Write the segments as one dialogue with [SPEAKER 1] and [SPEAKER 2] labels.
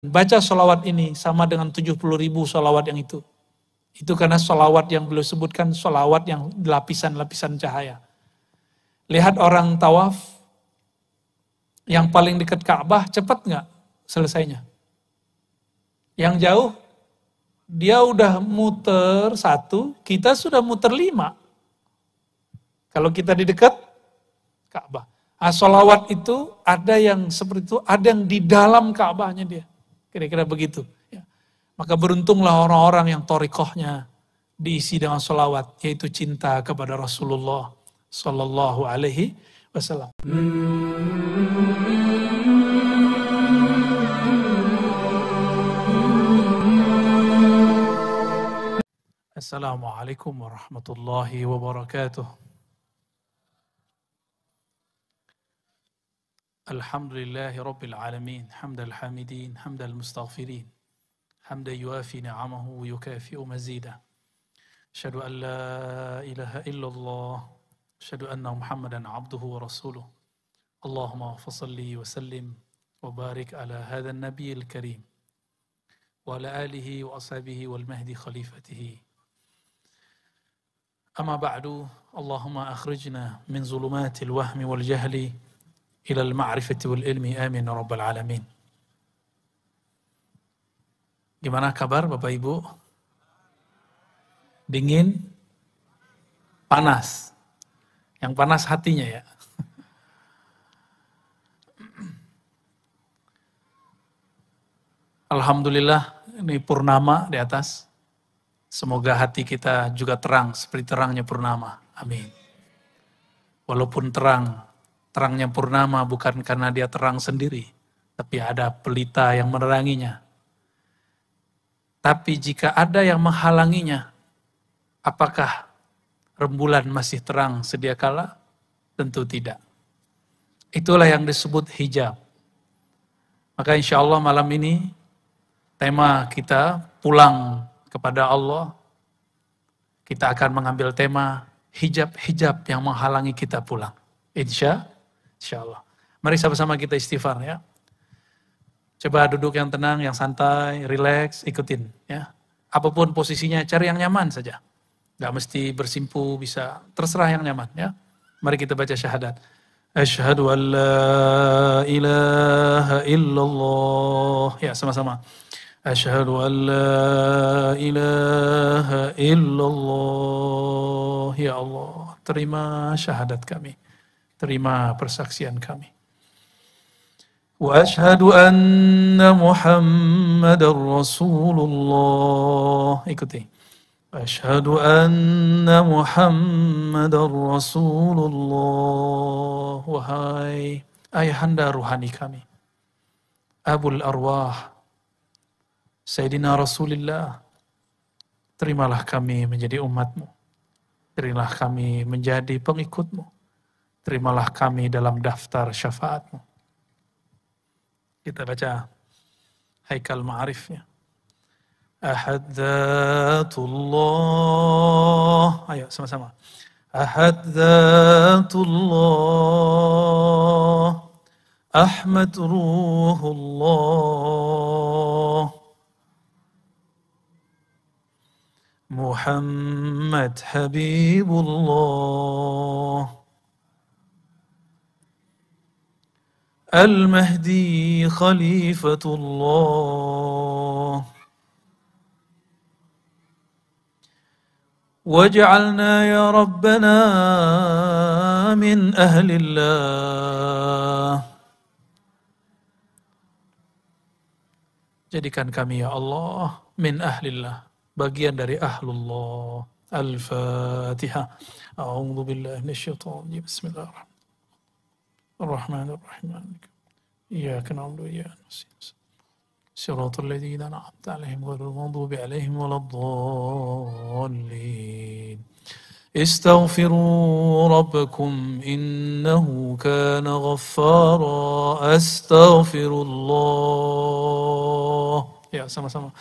[SPEAKER 1] Baca sholawat ini sama dengan 70.000 sholawat yang itu. Itu karena sholawat yang beliau sebutkan sholawat yang lapisan-lapisan cahaya. Lihat orang tawaf, yang paling dekat Ka'bah cepat nggak selesainya? Yang jauh, dia udah muter 1, kita sudah muter 5. Kalau kita di dekat Ka'bah. Sholawat itu ada yang seperti itu, ada yang di dalam Ka'bahnya dia. Kira-kira begitu. Ya. Maka beruntunglah orang-orang yang thariqahnya diisi dengan sholawat, yaitu cinta kepada Rasulullah Sallallahu Alaihi Wasallam. Assalamualaikum warahmatullahi wabarakatuh. Alhamdulillahi Rabbil Alamin, hamdal hamidin, hamdal mustaghfirin, hamdan yuafi ni'amahu yukafi'u mazidah. Asyhadu an la ilaha illallah, asyhadu anna Muhammadan abduhu wa rasuluh. Allahumma fasalli wa sallim wa barik ala hadha an-nabiyil karim wa ala alihi wa ashabihi wal mahdi khalifatihi. Amma ba'du, Allahumma akhrijna min zulumatil wahmi wal jahli ilal ma'rifati wal ilmi, amin ya rabbal alamin. Gimana kabar Bapak Ibu? Dingin? Panas? Yang panas hatinya ya. Alhamdulillah, ini purnama di atas. Semoga hati kita juga terang seperti terangnya purnama. Amin. Walaupun terangnya purnama bukan karena dia terang sendiri, tapi ada pelita yang meneranginya. Tapi jika ada yang menghalanginya, apakah rembulan masih terang sedia kala? Tentu tidak. Itulah yang disebut hijab. Maka insya Allah malam ini tema kita pulang kepada Allah. Kita akan mengambil tema hijab-hijab yang menghalangi kita pulang. Insya Allah. Mari sama-sama kita istighfar ya. Coba duduk yang tenang, yang santai, rileks, ikutin ya. Apapun posisinya, cari yang nyaman saja. Gak mesti bersimpu, bisa terserah yang nyaman ya. Mari kita baca syahadat. Asyhadu an la ilaha illallah. Ya, sama-sama. Asyhadu an la ilaha illallah. Ya Allah, terima syahadat kami. Terima persaksian kami. Wa asyhadu anna Muhammadar Rasulullah. Ikuti. Asyhadu anna Muhammadar Rasulullah. Wahai ayahanda ruhani kami, Abul Arwah, Sayyidina Rasulullah, terimalah kami menjadi umatmu. Terimalah kami menjadi pengikutmu. Terimalah kami dalam daftar syafaatmu. Kita baca Haikal Ma'arifnya. Ahad Dzatullah. Ayo sama-sama. Ahad Dzatullah. Ahmad Ruhullah. Muhammad Habibullah. Al-Mahdi Khalifatullah. Waj'alna ya Rabbana min ahlillah. Jadikan kami ya Allah min ahlillah, bagian dari ahlullah. Al-Fatihah. A'udzu billahi minasyaitonir rajim. Bismillahirrahmanirrahim. Ar-Rahmanir-Rahim. Iyyaka na'budu wa iyyaka nasta'in. Shiratal ladzina an'amta 'alaihim ghairil maghdubi 'alaihim waladdallin. Istaghfiru rabbakum innahu kana ghaffara. Astaghfirullah. Ya, sama-sama.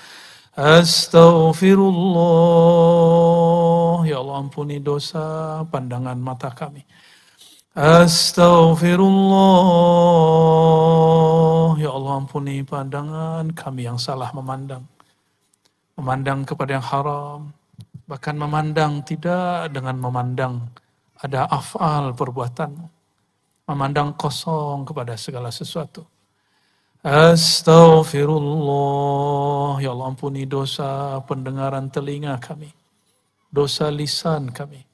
[SPEAKER 1] Astaghfirullah. Ya Allah, ampuni dosa pandangan mata kami. Astaghfirullah. ya Allah ampuni pandangan kami yang salah memandang. Memandang kepada yang haram, bahkan memandang tidak dengan memandang ada af'al perbuatan. Memandang kosong kepada segala sesuatu. Astaghfirullah, ya Allah ampuni dosa pendengaran telinga kami. Dosa lisan kami.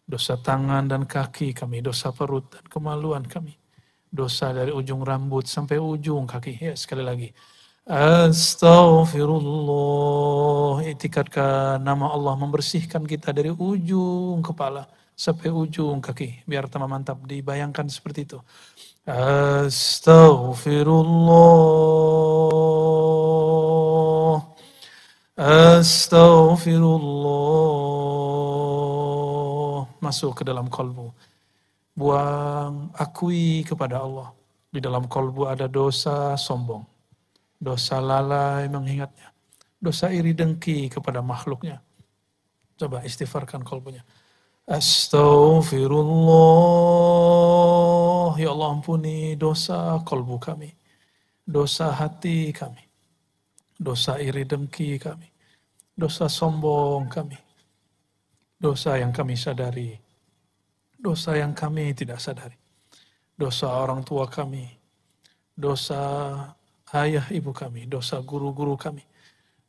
[SPEAKER 1] Dosa tangan dan kaki kami. Dosa perut dan kemaluan kami. Dosa dari ujung rambut sampai ujung kaki. Ya, sekali lagi. Astaghfirullah. Itikadkan nama Allah membersihkan kita dari ujung kepala sampai ujung kaki. Biar tambah mantap dibayangkan seperti itu. Astaghfirullah. Astaghfirullah. Masuk ke dalam kalbu. Buang, akui kepada Allah. Di dalam kalbu ada dosa sombong. Dosa lalai mengingatnya. Dosa iri dengki kepada makhluknya. Coba istighfarkan kalbunya. Astaghfirullah. Ya Allah ampuni dosa kalbu kami. Dosa hati kami. Dosa iri dengki kami. Dosa sombong kami. Dosa yang kami sadari. Dosa yang kami tidak sadari. Dosa orang tua kami. Dosa ayah ibu kami, dosa guru-guru kami,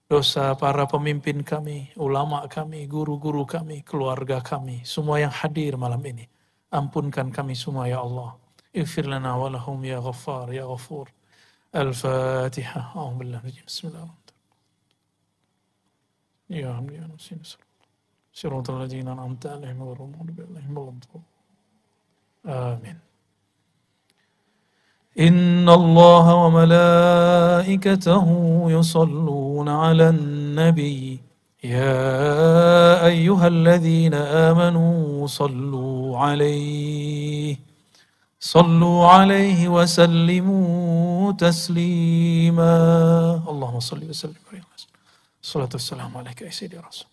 [SPEAKER 1] dosa para pemimpin kami, ulama kami, guru-guru kami, keluarga kami, semua yang hadir malam ini. Ampunkan kami semua ya Allah. Ighfir lana wa lahum ya Ghaffar ya Ghafur. Al-Fatihah. A'udzubillahi bismillahirrahmanirrahim. Ya hamdi ya nasin. Siratal ladzina an'amta 'alaihim ghairil maghdubi 'alaihim waladdallin. Amin. إن الله وملائكته يصلون على النبي يا أيها الذين آمنوا صلوا عليه وسلموا تسليما اللهم صل وسلم عليه الصلاة والسلام عليك يا سيدي Rasul.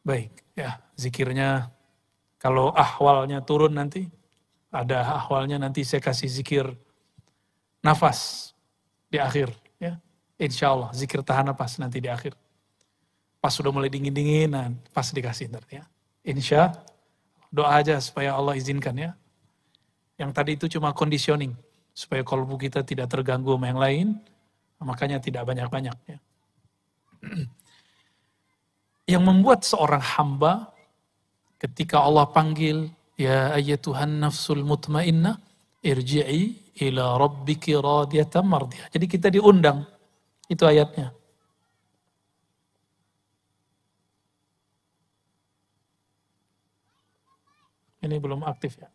[SPEAKER 1] Baik, ya zikirnya kalau ahwalnya turun nanti ada ahwalnya nanti saya kasih zikir nafas di akhir. Ya. Insya Allah zikir tahan nafas nanti di akhir. Pas sudah mulai dingin-dinginan, pas dikasih nanti ya. Insya doa aja supaya Allah izinkan ya. Yang tadi itu cuma conditioning. Supaya kalbu kita tidak terganggu sama yang lain. Makanya tidak banyak-banyak ya. Yang membuat seorang hamba ketika Allah panggil, ya ayyatuhan nafsul mutmainnah, irji'i ila rabbiki radiyatan mardiyah. Jadi kita diundang, itu ayatnya. Ini belum aktif ya.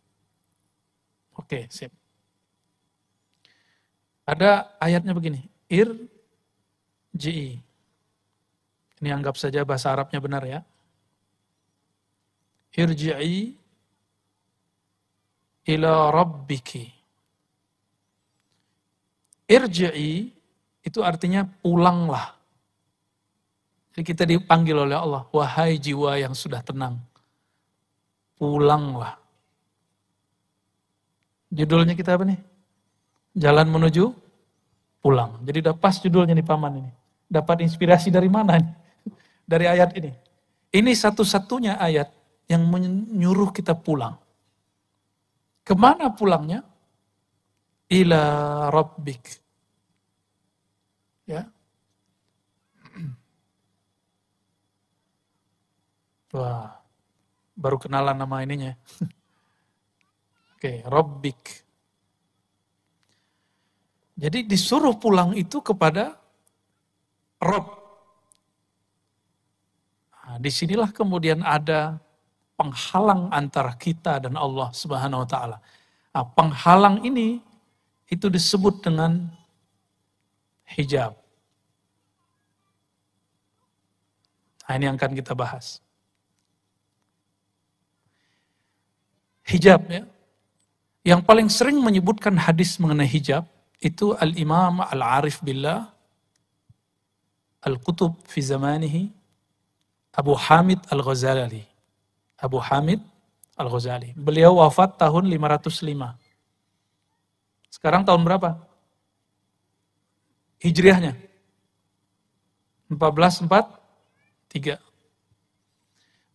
[SPEAKER 1] Oke, sip. Ada ayatnya begini, irji'i. Ini anggap saja bahasa Arabnya benar ya. Irji'i ila rabbiki. Irji'i itu artinya pulanglah. Jadi kita dipanggil oleh Allah, wahai jiwa yang sudah tenang, pulanglah. Judulnya kita apa nih? Jalan menuju pulang. Jadi udah pas judulnya nih Paman ini. Dapat inspirasi dari mana nih? Dari ayat ini. Ini satu-satunya ayat yang menyuruh kita pulang. Kemana pulangnya? Ila rabbik. Ya. Wah, baru kenalan nama ininya. Oke, rabbik. Jadi disuruh pulang itu kepada Rabb. Nah, disinilah kemudian ada penghalang antara kita dan Allah Subhanahu wa taala. Nah, penghalang ini itu disebut dengan hijab. Nah, ini yang akan kita bahas. Hijab ya. Yang paling sering menyebutkan hadis mengenai hijab itu Al-Imam Al-Arif Billah Al-Qutub fi zamanihi Abu Hamid Al-Ghazali. Abu Hamid Al-Ghazali. Beliau wafat tahun 505. Sekarang tahun berapa? Hijriahnya 1443.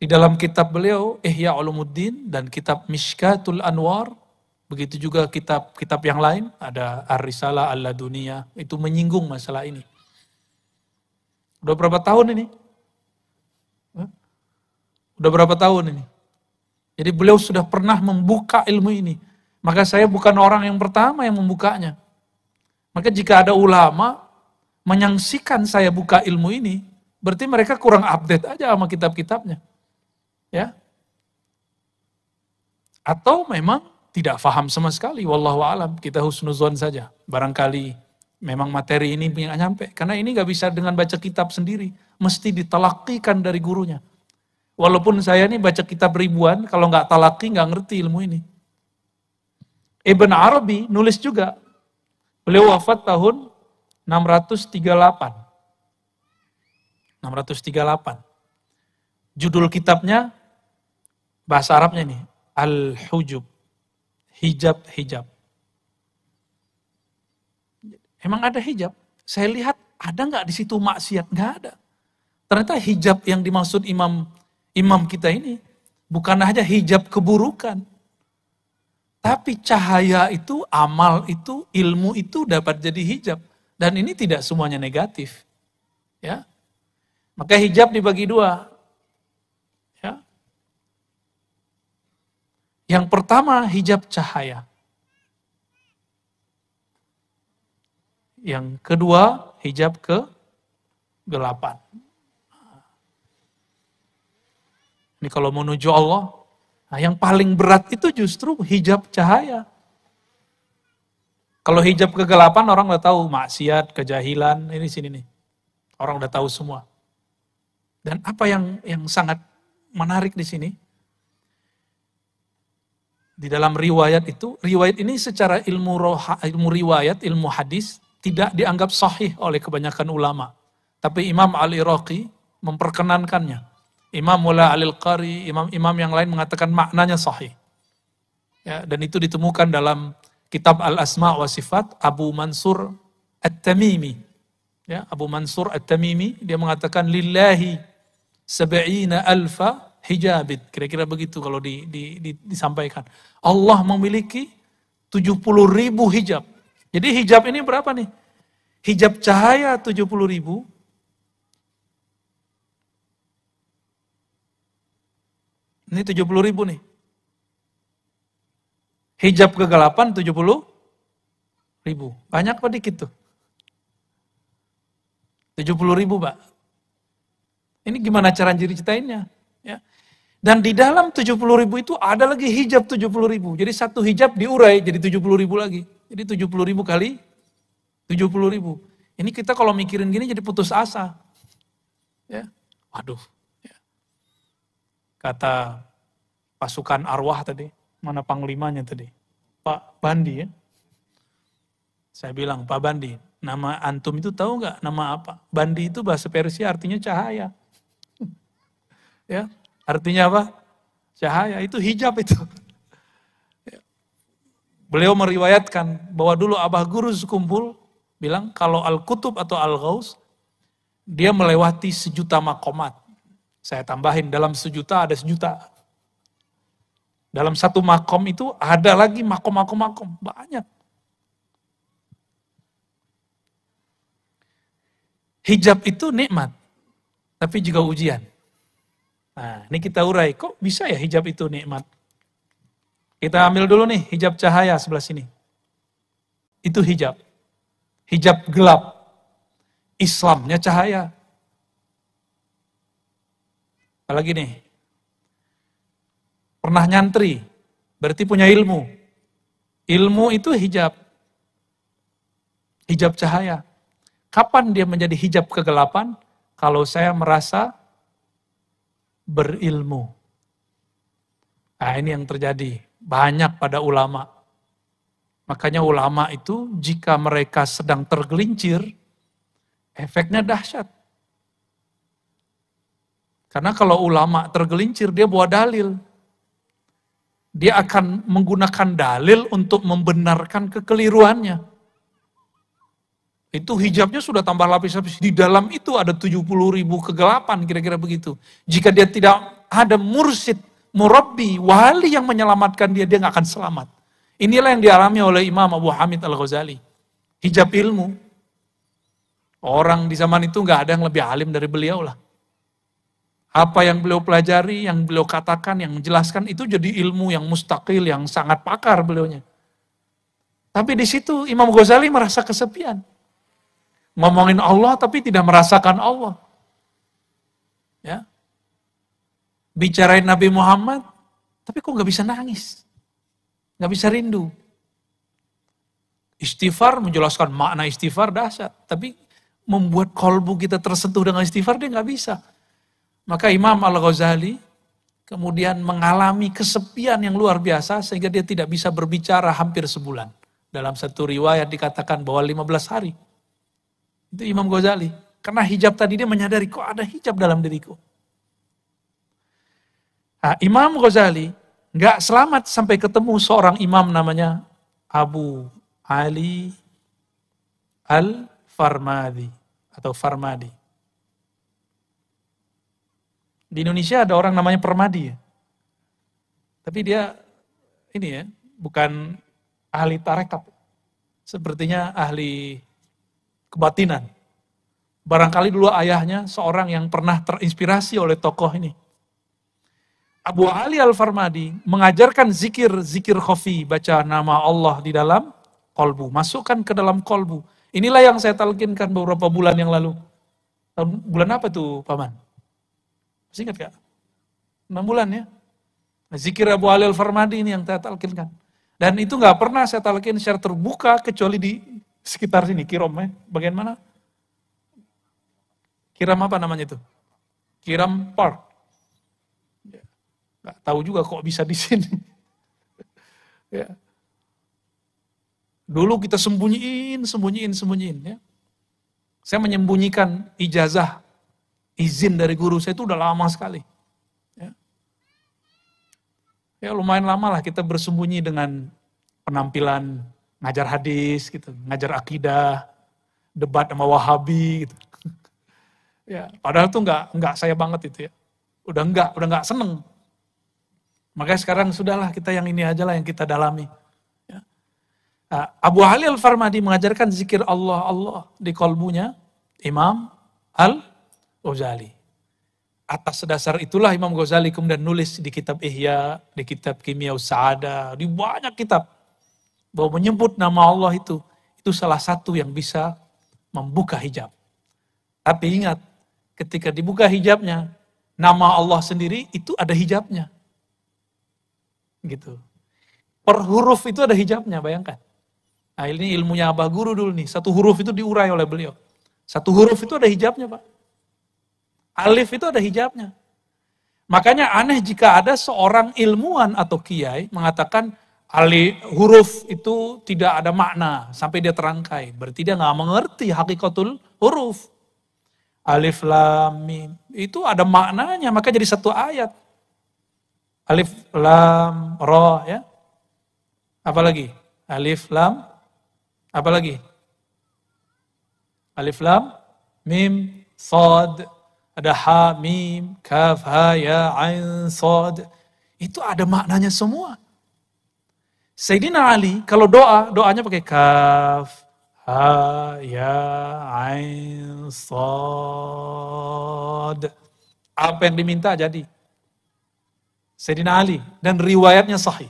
[SPEAKER 1] Di dalam kitab beliau Ihya Ulumuddin dan kitab Mishkatul Anwar, begitu juga kitab-kitab yang lain, ada Ar-Risalah Al-Laduniyah, itu menyinggung masalah ini. Udah berapa tahun ini? Udah berapa tahun ini? Jadi beliau sudah pernah membuka ilmu ini. Maka saya bukan orang yang pertama yang membukanya. Maka jika ada ulama menyaksikan saya buka ilmu ini, berarti mereka kurang update aja sama kitab-kitabnya. Ya. Atau memang tidak paham sama sekali, wallahu alam, kita husnuzon saja. Barangkali memang materi ini nggak nyampe, karena ini nggak bisa dengan baca kitab sendiri, mesti ditalakikan dari gurunya. Walaupun saya ini baca kitab ribuan, kalau nggak talaki nggak ngerti ilmu ini. Ibn Arabi nulis juga, beliau wafat tahun 638. Judul kitabnya, bahasa Arabnya nih, Al-Hujub, hijab-hijab. Emang ada hijab? Saya lihat ada nggak di situ maksiat? Nggak ada. Ternyata hijab yang dimaksud imam kita ini bukan hanya hijab keburukan, tapi cahaya itu, amal itu, ilmu itu dapat jadi hijab. Dan ini tidak semuanya negatif. Ya. Maka hijab dibagi dua. Ya. Yang pertama hijab cahaya. Yang kedua hijab kegelapan. Ini kalau menuju Allah, nah yang paling berat itu justru hijab cahaya. Kalau hijab kegelapan orang udah tahu maksiat, kejahilan, ini sini nih. Orang udah tahu semua. Dan apa yang sangat menarik di sini, di dalam riwayat itu, riwayat ini secara ilmu riwayat, ilmu hadis, tidak dianggap sahih oleh kebanyakan ulama. Tapi Imam Al-Iraqi memperkenankannya. Imam Mula Al-Qari, imam-imam yang lain mengatakan maknanya sahih. Ya, dan itu ditemukan dalam kitab Al-Asma' wa Sifat Abu Mansur At-Tamimi. Ya, Abu Mansur At-Tamimi, dia mengatakan lillahi sab'ina alfa hijabit. Kira-kira begitu kalau disampaikan. Allah memiliki 70.000 hijab. Jadi hijab ini berapa nih? Hijab cahaya 70.000. Ini 70.000 nih. Hijab kegelapan 70.000. Banyak apa dikit tuh? 70.000, Pak. Ini gimana cara ceritainnya? Ya. Dan di dalam 70.000 itu ada lagi hijab 70.000. Jadi satu hijab diurai jadi 70.000 lagi. Jadi 70.000 kali 70.000. Ini kita kalau mikirin gini jadi putus asa. Ya. Waduh. Kata pasukan arwah tadi, mana panglimanya tadi? Pak Bandi ya. Saya bilang, Pak Bandi, nama antum itu tahu nggak nama apa? Bandi itu bahasa Persia artinya cahaya. Ya, artinya apa? Cahaya, itu hijab itu. Beliau meriwayatkan bahwa dulu Abah Guru sekumpul bilang kalau Al-Kutub atau Al-Ghaus, dia melewati 1.000.000 makomat. Saya tambahin, dalam 1.000.000 ada 1.000.000. Dalam satu makom itu ada lagi makom, banyak. Hijab itu nikmat, tapi juga ujian. Nah, ini kita urai, kok bisa ya hijab itu nikmat? Kita ambil dulu nih hijab cahaya sebelah sini. Itu hijab. Hijab gelap. Islamnya cahaya. Apalagi nih, pernah nyantri, berarti punya ilmu. Ilmu itu hijab. Hijab cahaya. Kapan dia menjadi hijab kegelapan? Kalau saya merasa berilmu. Nah ini yang terjadi. Banyak pada ulama. Makanya ulama itu jika mereka sedang tergelincir, efeknya dahsyat. Karena kalau ulama tergelincir, dia bawa dalil. Dia akan menggunakan dalil untuk membenarkan kekeliruannya. Itu hijabnya sudah tambah lapis-lapis. Di dalam itu ada 70.000 kegelapan, kira-kira begitu. Jika dia tidak ada mursyid, murabbi, wali yang menyelamatkan dia, dia nggak akan selamat. Inilah yang dialami oleh Imam Abu Hamid Al-Ghazali. Hijab ilmu. Orang di zaman itu nggak ada yang lebih alim dari beliau lah. Apa yang beliau pelajari, yang beliau katakan, yang menjelaskan, itu jadi ilmu yang mustaqil, yang sangat pakar beliaunya. Tapi di situ Imam Ghazali merasa kesepian. Ngomongin Allah tapi tidak merasakan Allah. Ya. Bicarain Nabi Muhammad, tapi kok nggak bisa nangis. Nggak bisa rindu. Istighfar, menjelaskan makna istighfar dahsyat. Tapi membuat kolbu kita tersentuh dengan istighfar, dia nggak bisa. Maka Imam Al-Ghazali kemudian mengalami kesepian yang luar biasa sehingga dia tidak bisa berbicara hampir sebulan. Dalam satu riwayat dikatakan bahwa 15 hari. Itu Imam Ghazali. Karena hijab tadi dia menyadari, kok ada hijab dalam diriku. Nah, Imam Ghazali nggak selamat sampai ketemu seorang imam namanya Abu Ali Al-Farmadi atau Farmadi. Di Indonesia ada orang namanya Permadi ya. Tapi dia ini ya, bukan ahli tarekat. Sepertinya ahli kebatinan. Barangkali dulu ayahnya seorang yang pernah terinspirasi oleh tokoh ini. Abu Ali Al-Farmadi mengajarkan zikir khafi, baca nama Allah di dalam kolbu, masukkan ke dalam kolbu. Inilah yang saya talkinkan beberapa bulan yang lalu. Bulan apa tuh, Paman? Masih ingat gak? 6 bulan ya. Zikir Abu Ali Al-Farmadi ini yang saya talkinkan. Dan itu gak pernah saya talkin secara terbuka kecuali di sekitar sini, Kirom ya. Bagian mana? Kiram apa namanya itu? Kiram Park. Gak tahu juga kok bisa di sini. Ya. Dulu kita sembunyiin ya. Saya menyembunyikan ijazah, izin dari guru saya itu udah lama sekali. Ya lumayan lama lah kita bersembunyi dengan penampilan ngajar hadis, gitu, ngajar akidah, debat sama Wahabi, gitu. Ya, padahal tuh nggak saya banget itu ya. Udah nggak seneng. Makanya sekarang sudahlah kita yang ini aja lah yang kita dalami. Ya. Nah, Abu Ali Al-Farmadi mengajarkan zikir Allah di kolbunya Imam Al-Ghazali. Atas dasar itulah Imam Ghazali kemudian nulis di kitab Ihya, di kitab Kimia Sa'adah, di banyak kitab bahwa menyebut nama Allah itu salah satu yang bisa membuka hijab. Tapi ingat, ketika dibuka hijabnya, nama Allah sendiri itu ada hijabnya. Gitu. Per huruf itu ada hijabnya, bayangkan. Nah ini ilmunya Abah Guru dulu nih, satu huruf itu diurai oleh beliau. Satu huruf itu ada hijabnya, Pak. Alif itu ada hijabnya. Makanya aneh jika ada seorang ilmuwan atau kiai mengatakan huruf itu tidak ada makna sampai dia terangkai. Berarti dia nggak mengerti hakikatul huruf. Alif lam mim itu ada maknanya, maka jadi satu ayat. Alif lam ra ya. Apalagi? Alif lam apa lagi? Alif lam mim sad. Ada ha, mim, kaf, ha, ya, ain, sad. Itu ada maknanya semua. Sayyidina Ali, kalau doanya pakai kaf, ha, ya, ain, sad. Apa yang diminta jadi. Sayyidina Ali. Dan riwayatnya sahih.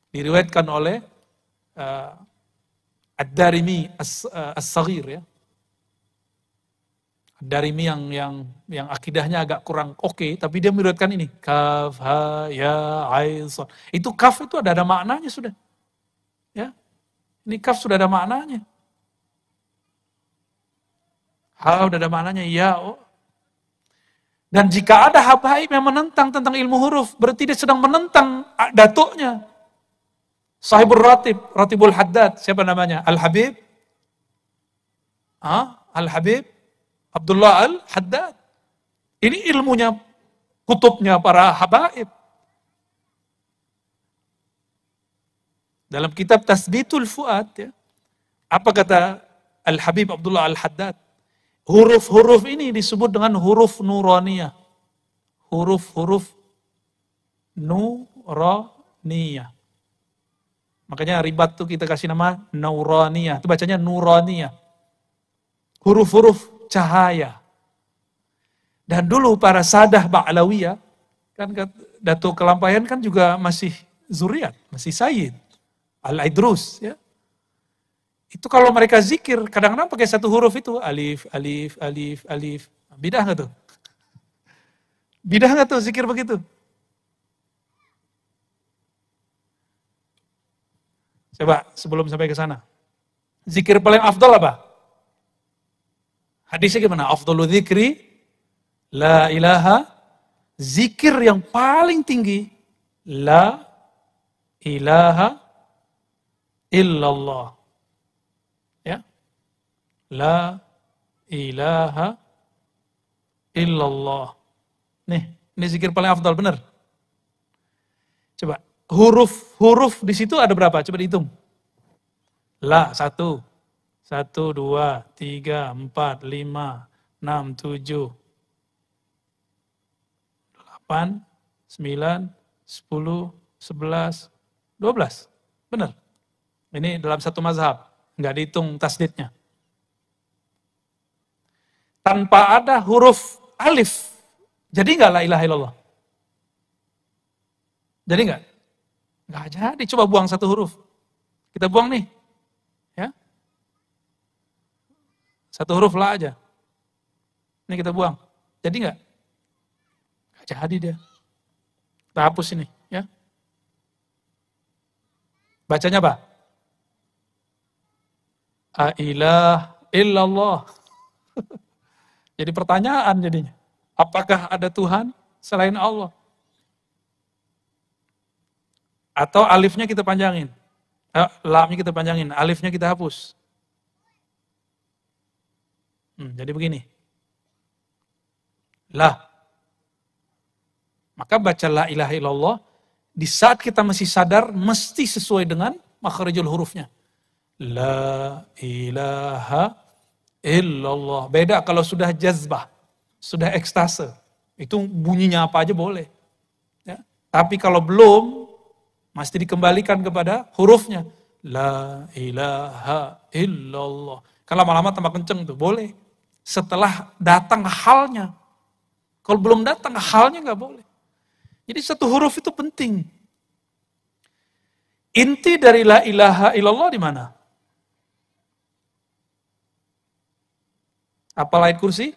[SPEAKER 1] Diriwayatkan oleh Ad-Darimi As-Saghir ya. Darimi yang akidahnya agak kurang oke, tapi dia meriwayatkan ini kaf ha ya ain sad. Itu kaf itu ada maknanya sudah. Ya. Ini kaf sudah ada maknanya. Ha udah ada maknanya ya. Oh. Dan jika ada habaib yang menentang tentang ilmu huruf, berarti dia sedang menentang datuknya. Sahibul Ratibul Haddad, siapa namanya? Al-Habib? Al-Habib Abdullah Al-Haddad. Ini ilmunya, kutubnya para habaib. Dalam kitab Tasbitul Fuad, ya, apa kata Al-Habib Abdullah Al-Haddad. Huruf-huruf ini disebut dengan huruf nuraniyah. Huruf-huruf nuraniyah. Makanya ribat tuh kita kasih nama Nuraniyah. Itu bacanya Nuraniyah. Huruf-huruf cahaya. Dan dulu para sadah Ba'lawiyah, kan Datuk Kelampayan kan juga masih zuriat, masih Sayyid. Al-Idrus, ya. Itu kalau mereka zikir, kadang-kadang pakai satu huruf itu, alif, alif, alif, alif. Bidah nggak tuh? Bidah nggak tuh zikir begitu? Coba sebelum sampai ke sana. Zikir paling afdal apa? Hadisnya gimana? Afdalu zikri, la ilaha, zikir yang paling tinggi, la ilaha illallah. Ya. La ilaha illallah. Ini zikir paling afdal, benar? Coba, huruf di situ ada berapa? Coba dihitung. La, 1, 1, 2, 3, 4, 5, 6, 7, 8, 9, 10, 11, 12. Benar? Ini dalam satu mazhab, nggak dihitung tasdidnya. Tanpa ada huruf alif, jadi nggak la ilaha illallah? Jadi nggak? Nggak jadi, coba buang satu huruf. Kita buang nih. Ya. Satu huruf la aja. Ini kita buang. Jadi nggak? Nggak jadi dia. Kita hapus ini. Ya. Bacanya apa? A ilah illallah. Jadi pertanyaan jadinya. Apakah ada Tuhan selain Allah? Atau alifnya kita panjangin. Lamnya kita panjangin, alifnya kita hapus. Jadi begini. Lah. Maka baca la ilaha illallah, di saat kita masih sadar, mesti sesuai dengan makharijul hurufnya. La ilaha illallah. Beda kalau sudah jazbah, sudah ekstase. Itu bunyinya apa aja boleh. Ya. Tapi kalau belum, mesti dikembalikan kepada hurufnya. La ilaha illallah. Kalau lama-lama tambah kenceng tuh, boleh. Setelah datang halnya. Kalau belum datang halnya nggak boleh. Jadi satu huruf itu penting. Inti dari la ilaha illallah di mana? Apa ayat kursi?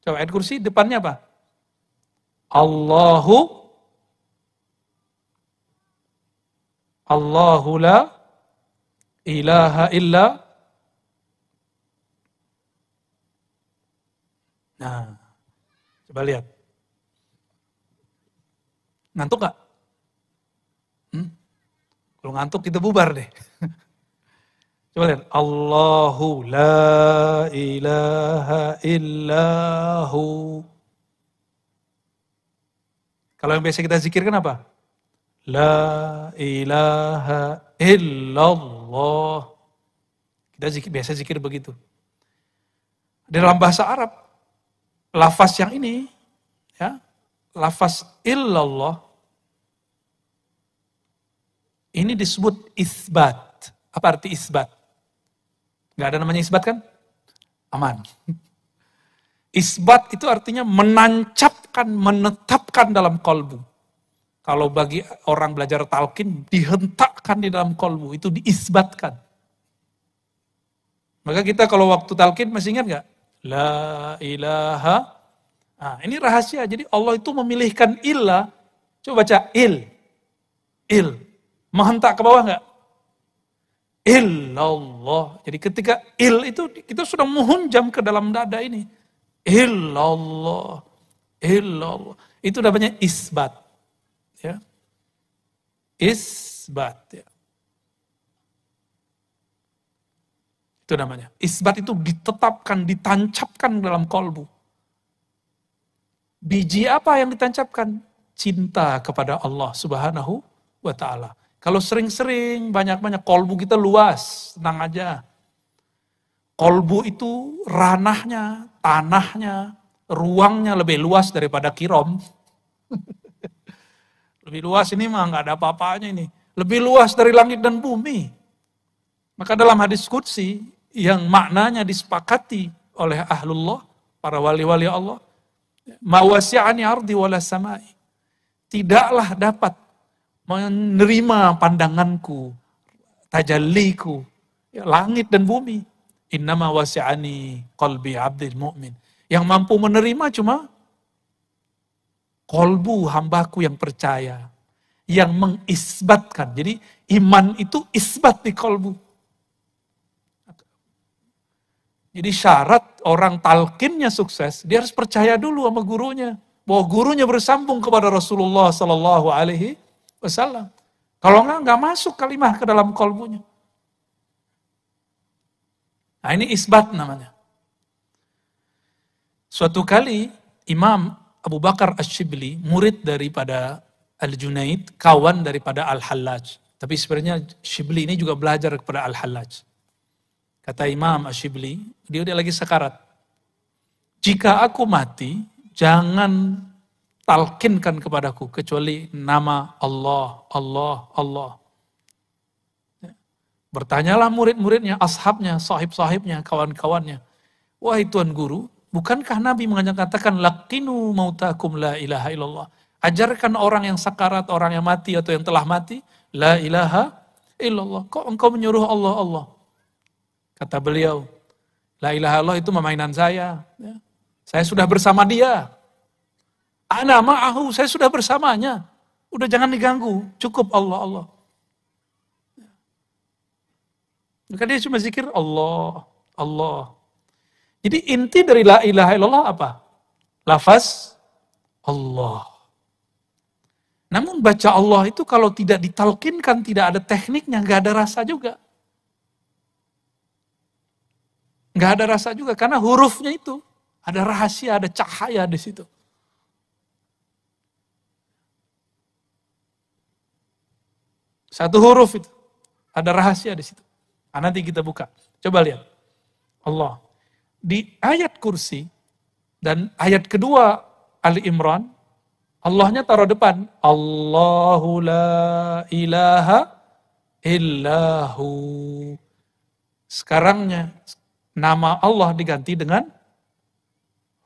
[SPEAKER 1] Coba ayat kursi depannya apa? Allahu la ilaha illa. Nah, coba lihat. Ngantuk gak? Kalau ngantuk kita bubar deh. Coba lihat. Allahu la ilaha illahu. Kalau yang biasa kita zikirkan apa? La ilaha illallah. Kita biasa zikir begitu. Dalam bahasa Arab, lafaz yang ini, ya, lafaz illallah, ini disebut isbat. Apa arti isbat? Gak ada namanya isbat kan? Aman. Isbat itu artinya menancapkan, menetapkan dalam kolbu. Kalau bagi orang belajar talqin, dihentakkan di dalam kolbu, itu diisbatkan. Maka kita kalau waktu talqin masih ingat gak? La ilaha. Nah, ini rahasia, jadi Allah itu memilihkan illa. Coba baca il. Menghentak ke bawah gak? Illallah. Jadi ketika il itu, kita sudah menghunjam ke dalam dada ini. Illallah. Itu namanya isbat. Ya. Isbat, ya. Itu namanya. Isbat itu ditetapkan, ditancapkan dalam kolbu. Biji apa yang ditancapkan? Cinta kepada Allah Subhanahu wa ta'ala. Kalau sering-sering, banyak-banyak, kolbu kita luas, tenang aja. Kolbu itu ranahnya, tanahnya, ruangnya lebih luas daripada Kirom. Lebih luas ini mah nggak ada apa-apanya ini. Lebih luas dari langit dan bumi. Maka dalam hadis qudsi yang maknanya disepakati oleh ahlullah, para wali-wali Allah, ma wasi'ani ardi wala samai. Tidaklah dapat menerima pandanganku, tajalliku, langit dan bumi. Innama wasi'ani qalbi abdil mu'min. Yang mampu menerima cuma kolbu hambaku yang percaya, yang mengisbatkan. Jadi iman itu isbat di kolbu. Jadi syarat orang talqinnya sukses, dia harus percaya dulu sama gurunya, bahwa gurunya bersambung kepada Rasulullah Sallallahu Alaihi Wasallam. Kalau nggak masuk kalimah ke dalam kolbunya. Nah ini isbat namanya. Suatu kali Imam Abu Bakar Asy-Syibli, murid daripada Al-Junaid, kawan daripada Al-Hallaj. Tapi sebenarnya Syibli ini juga belajar kepada Al-Hallaj. Kata Imam Asy-Syibli, dia udah lagi sekarat. Jika aku mati, jangan talkinkan kepadaku kecuali nama Allah, Allah, Allah. Bertanyalah murid-muridnya, ashabnya, sahib-sahibnya, kawan-kawannya. Wahai Tuan Guru, bukankah Nabi mengatakan laqinu mautakum la ilaha illallah. Ajarkan orang yang sakarat, orang yang mati atau yang telah mati, la ilaha illallah. Kok engkau menyuruh Allah, Allah? Kata beliau, la ilaha illallah itu mainan saya. Saya sudah bersama dia. Ana ma'ahu, saya sudah bersamanya. Udah jangan diganggu, cukup Allah, Allah. Maka dia cuma zikir Allah, Allah. Jadi inti dari la ilaha illallah apa? Lafaz Allah. Namun baca Allah itu kalau tidak ditalkinkan, tidak ada tekniknya, nggak ada rasa juga. Nggak ada rasa juga, karena hurufnya itu ada rahasia, ada cahaya di situ. Satu huruf itu, ada rahasia di situ. Nah, nanti kita buka. Coba lihat. Allah. Di ayat kursi dan ayat kedua Ali Imran, Allahnya taruh depan. Allahu la ilaha illahu. Sekarangnya nama Allah diganti dengan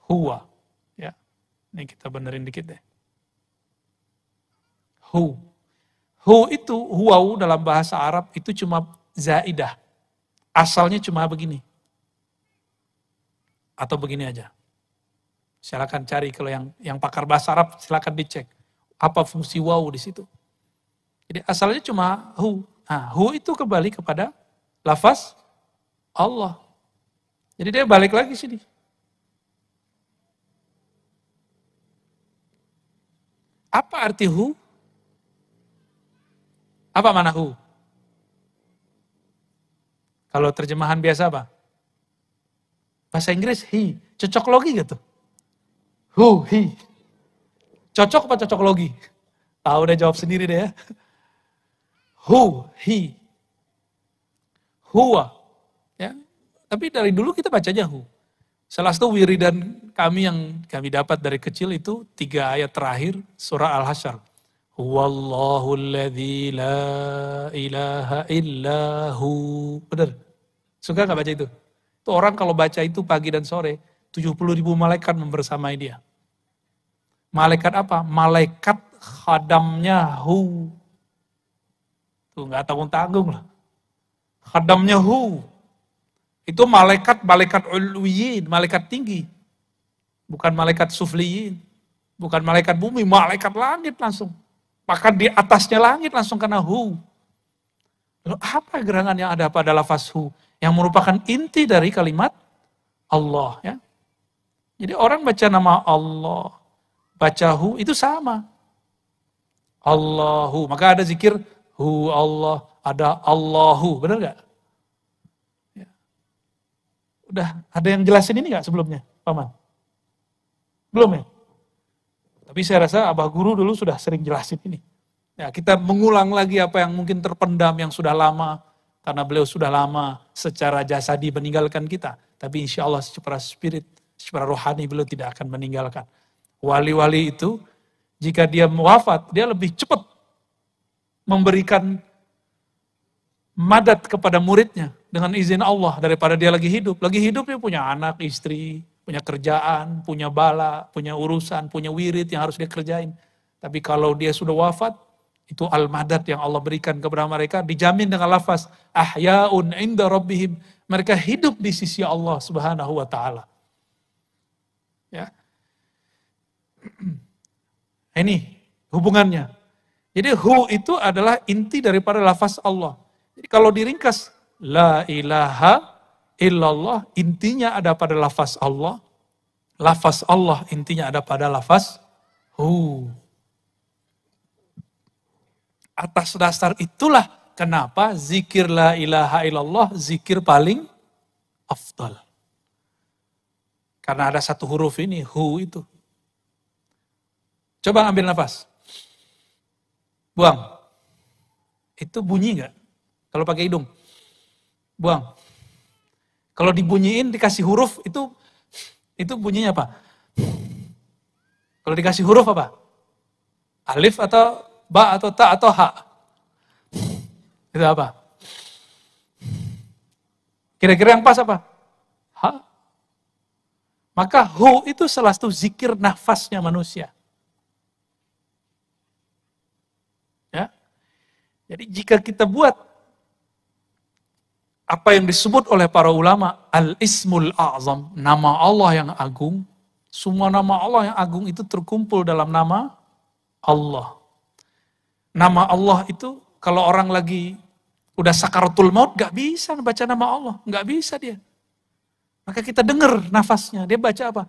[SPEAKER 1] huwa. Ya, ini kita benerin dikit deh. Hu. Hu itu, huwau dalam bahasa Arab itu cuma zaidah. Asalnya cuma begini. Atau begini aja. Silakan cari kalau yang pakar bahasa Arab silakan dicek apa fungsi waw di situ. Jadi asalnya cuma hu. Nah, hu itu kembali kepada lafaz Allah. Jadi dia balik lagi sini. Apa arti hu? Apa mana hu? Kalau terjemahan biasa apa? Bahasa Inggris he. Cocok logi gitu. Who, he. Cocok apa cocok logi? Tahu deh, jawab sendiri deh ya. Who, he. Huwa. Ya. Tapi dari dulu kita bacanya who. Salah satu wiridan kami yang kami dapat dari kecil itu 3 ayat terakhir surah Al-Hasyr. Huwallahu alladzi la ilaha illahu. Benar? Suka gak baca itu? Itu orang kalau baca itu pagi dan sore, 70.000 malaikat membersamai dia. Malaikat apa? Malaikat khadamnya hu. Tuh gak tanggung-tanggung lah. Khadamnya hu. Itu malaikat ulwiyin, malaikat tinggi. Bukan malaikat sufliyin. Bukan malaikat bumi, malaikat langit langsung. Bahkan di atasnya langit langsung kena hu. Lalu apa gerangan yang ada pada lafaz hu? Yang merupakan inti dari kalimat Allah. Ya. Jadi orang baca nama Allah, baca hu, itu sama. Allahu, maka ada zikir hu Allah, ada Allahu, benar gak? Ya. Udah ada yang jelasin ini gak sebelumnya, Paman? Belum ya? Tapi saya rasa Abah Guru dulu sudah sering jelasin ini. Ya, kita mengulang lagi apa yang mungkin terpendam yang sudah lama, karena beliau sudah lama secara jasadi meninggalkan kita. Tapi insya Allah secara spirit, secara rohani beliau tidak akan meninggalkan. Wali-wali itu, jika dia wafat, dia lebih cepat memberikan madat kepada muridnya dengan izin Allah daripada dia lagi hidup. Lagi hidup dia punya anak, istri, punya kerjaan, punya bala, punya urusan, punya wirid yang harus dia kerjain. Tapi kalau dia sudah wafat, itu al-madad yang Allah berikan kepada mereka, dijamin dengan lafaz ahyaun inda rabbihim. Mereka hidup di sisi Allah Subhanahu wa taala. Ya. Ini hubungannya. Jadi hu itu adalah inti daripada lafaz Allah. Jadi kalau diringkas la ilaha illallah, intinya ada pada lafaz Allah. Lafaz Allah intinya ada pada lafaz hu. Atas dasar itulah kenapa zikir la ilaha illallah zikir paling afdal. Karena ada satu huruf ini, hu itu. Coba ambil nafas. Buang. Itu bunyi nggak? Kalau pakai hidung. Buang. Kalau dibunyiin dikasih huruf itu bunyinya apa? Kalau dikasih huruf apa? Alif atau ba atau ta atau ha? Itu apa? Kira-kira yang pas apa? Ha? Maka hu itu salah satu zikir nafasnya manusia. Ya. Jadi jika kita buat apa yang disebut oleh para ulama al-ismul a'zam, nama Allah yang agung, semua nama Allah yang agung itu terkumpul dalam nama Allah. Nama Allah itu kalau orang lagi udah sakaratul maut gak bisa baca nama Allah, gak bisa dia. Maka kita dengar nafasnya, dia baca apa?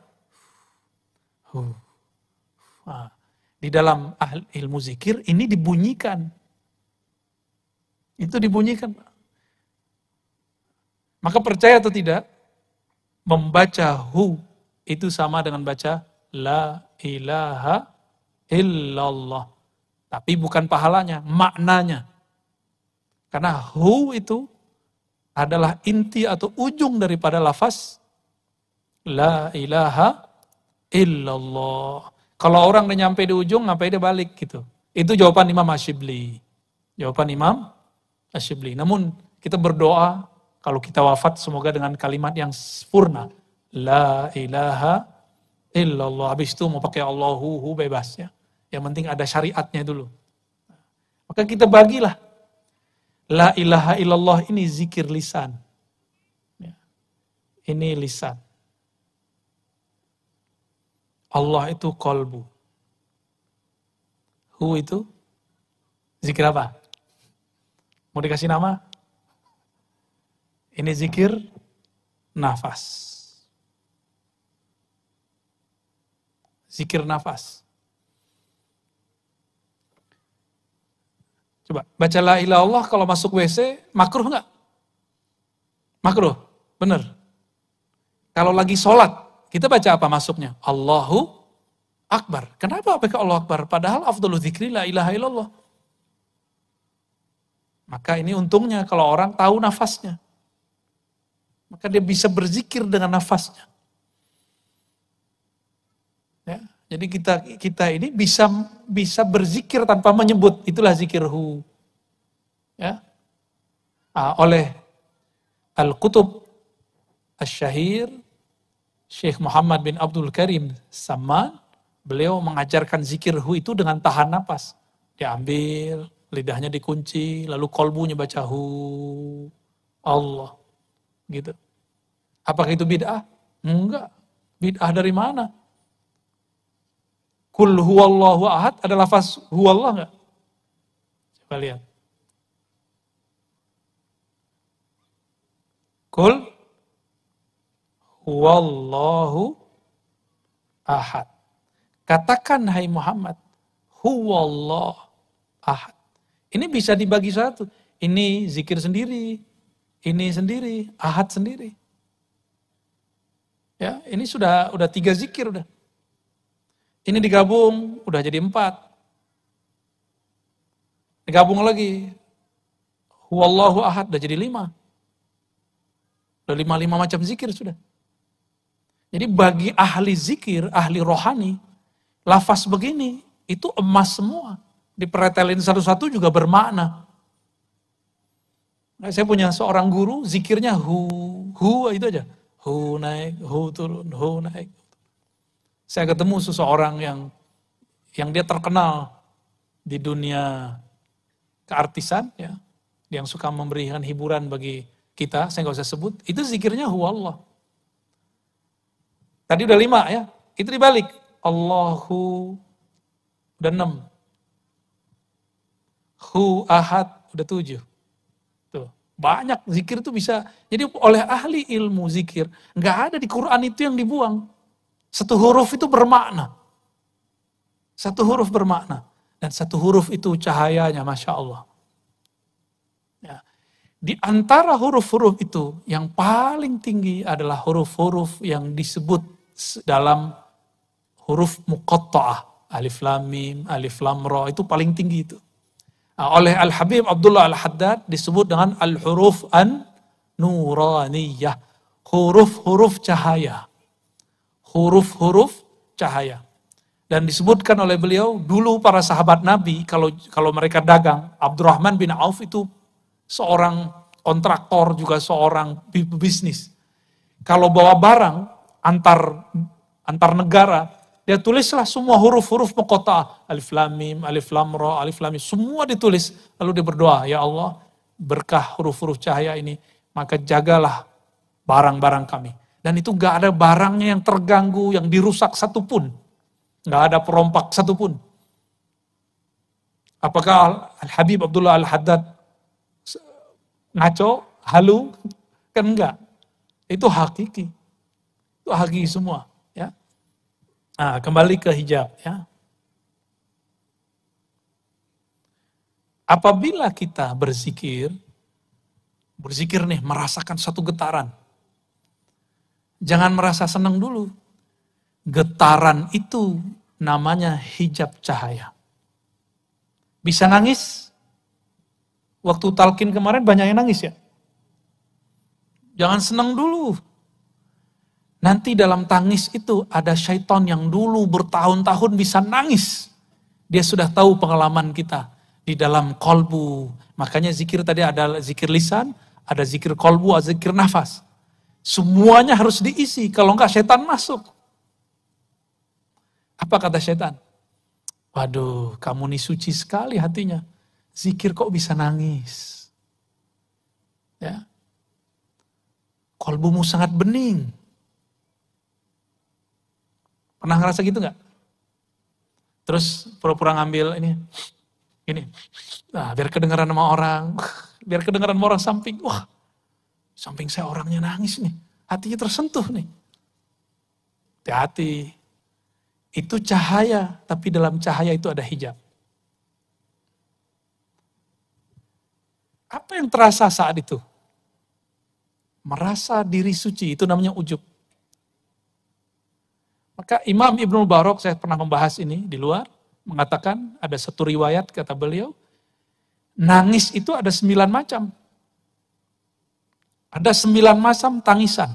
[SPEAKER 1] Di dalam ilmu zikir ini dibunyikan. Itu dibunyikan. Maka percaya atau tidak, membaca hu itu sama dengan baca la ilaha illallah. Tapi bukan pahalanya, maknanya. Karena hu itu adalah inti atau ujung daripada lafaz la ilaha illallah. Kalau orang udah nyampe di ujung, ngapain dia balik gitu. Itu jawaban Imam Asyibli. Jawaban Imam Asyibli. Namun kita berdoa, kalau kita wafat semoga dengan kalimat yang sempurna. La ilaha illallah. Habis itu mau pakai Allahu bebas ya. Yang penting ada syariatnya dulu. Maka kita bagilah. La ilaha illallah ini zikir lisan. Ya. Ini lisan. Allah itu kolbu. Hu itu zikir apa? Mau dikasih nama? Ini zikir nafas. Zikir nafas. Coba baca la ilaha illallah kalau masuk WC, makruh nggak? Makruh, bener. Kalau lagi sholat, kita baca apa masuknya? Allahu Akbar. Kenapa pakai Allah Akbar? Padahal afdalu dzikri la ilaha illallah. Maka ini untungnya kalau orang tahu nafasnya. Maka dia bisa berzikir dengan nafasnya. Ya, jadi kita ini bisa berzikir tanpa menyebut. Itulah zikir hu. Ya. Oleh Al-Qutub Asy-Syahir Syekh Muhammad bin Abdul Karim Samman, beliau mengajarkan zikir hu itu dengan tahan napas. Diambil, lidahnya dikunci, lalu kolbunya baca hu Allah. Gitu. Apakah itu bid'ah? Enggak. Bid'ah dari mana? Kul huwallahu ahad, ada lafaz huwallah enggak? Coba lihat. Kul huwallahu ahad. Katakan hai Muhammad, huwallah ahad. Ini bisa dibagi satu. Ini zikir sendiri, ini sendiri, ahad sendiri. Ya, ini udah 3 zikir udah. Ini digabung, udah jadi 4. Digabung lagi. Huwallahu ahad, udah jadi 5. Udah 5 macam zikir sudah. Jadi bagi ahli zikir, ahli rohani, lafaz begini, itu emas semua. Dipretelin satu-satu juga bermakna. Nah, saya punya seorang guru, zikirnya hu itu aja. Hu naik, hu turun, hu naik. Saya ketemu seseorang yang dia terkenal di dunia keartisan, ya, yang suka memberikan hiburan bagi kita, saya nggak usah sebut, itu zikirnya hu Allah. Tadi udah 5 ya, itu dibalik. Allahu, udah 6. Hu ahad, udah 7. Tuh, banyak zikir itu bisa. Jadi oleh ahli ilmu zikir, nggak ada di Quran itu yang dibuang. Satu huruf itu bermakna. Satu huruf bermakna. Dan satu huruf itu cahayanya, Masya Allah. Ya. Di antara huruf-huruf itu, yang paling tinggi adalah huruf-huruf yang disebut dalam huruf muqatta'ah. Alif lam mim, alif lam ra, itu paling tinggi itu. Nah, oleh Al-Habib Abdullah Al-Haddad disebut dengan al-huruf an-nuraniyah. Huruf-huruf cahaya. Huruf-huruf cahaya. Dan disebutkan oleh beliau, dulu para sahabat Nabi, kalau mereka dagang, Abdurrahman bin Auf itu seorang kontraktor, juga seorang bisnis. Kalau bawa barang antar negara, dia tulislah semua huruf-huruf muqatta'ah. Alif lam mim, alif lam ra, alif lam mim, semua ditulis. Lalu dia berdoa, ya Allah, berkah huruf-huruf cahaya ini, maka jagalah barang-barang kami. Dan itu gak ada barangnya yang terganggu, yang dirusak satupun. Gak ada perompak satupun. Apakah Al-Habib Abdullah Al-Haddad ngaco, halu? Kan enggak. Itu hakiki. Itu hakiki semua. Ya. Nah, kembali ke hijab. Ya. Apabila kita berzikir nih, merasakan satu getaran. Jangan merasa senang dulu. Getaran itu namanya hijab cahaya. Bisa nangis? Waktu talqin kemarin banyak yang nangis ya? Jangan senang dulu. Nanti dalam tangis itu ada syaitan yang dulu bertahun-tahun bisa nangis. Dia sudah tahu pengalaman kita di dalam kolbu. Makanya zikir tadi ada zikir lisan, ada zikir kolbu, ada zikir nafas. Semuanya harus diisi, kalau enggak syaitan masuk. Apa kata syaitan? Waduh, kamu nih suci sekali hatinya. Zikir kok bisa nangis? Ya. Kolbumu sangat bening. Pernah ngerasa gitu enggak? Terus pura-pura ngambil ini. Nah, biar kedengaran sama orang. Biar kedengaran sama orang samping. Wah, samping saya orangnya nangis nih. Hatinya tersentuh nih. Hati-hati. Itu cahaya, tapi dalam cahaya itu ada hijab. Apa yang terasa saat itu? Merasa diri suci, itu namanya ujub. Maka Imam Ibnu Mubarak, saya pernah membahas ini di luar, mengatakan ada satu riwayat, kata beliau, nangis itu ada 9 macam. Ada 9 macam tangisan.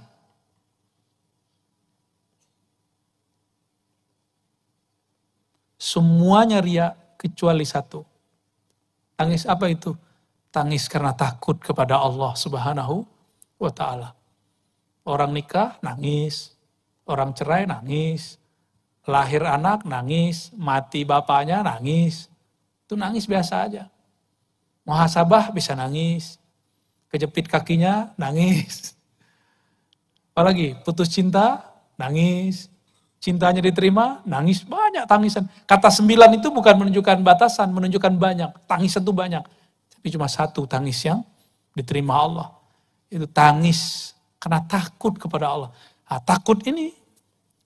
[SPEAKER 1] Semuanya ria kecuali satu. Tangis apa itu? Tangis karena takut kepada Allah Subhanahu wa ta'ala. Orang nikah nangis, orang cerai nangis, lahir anak nangis, mati bapaknya nangis. Itu nangis biasa aja. Muhasabah bisa nangis, kejepit kakinya nangis. Apalagi putus cinta nangis. Cintanya diterima, nangis, banyak tangisan. Kata 9 itu bukan menunjukkan batasan, menunjukkan banyak. Tangisan itu banyak. Tapi cuma satu tangis yang diterima Allah. Itu tangis karena takut kepada Allah. Nah, takut ini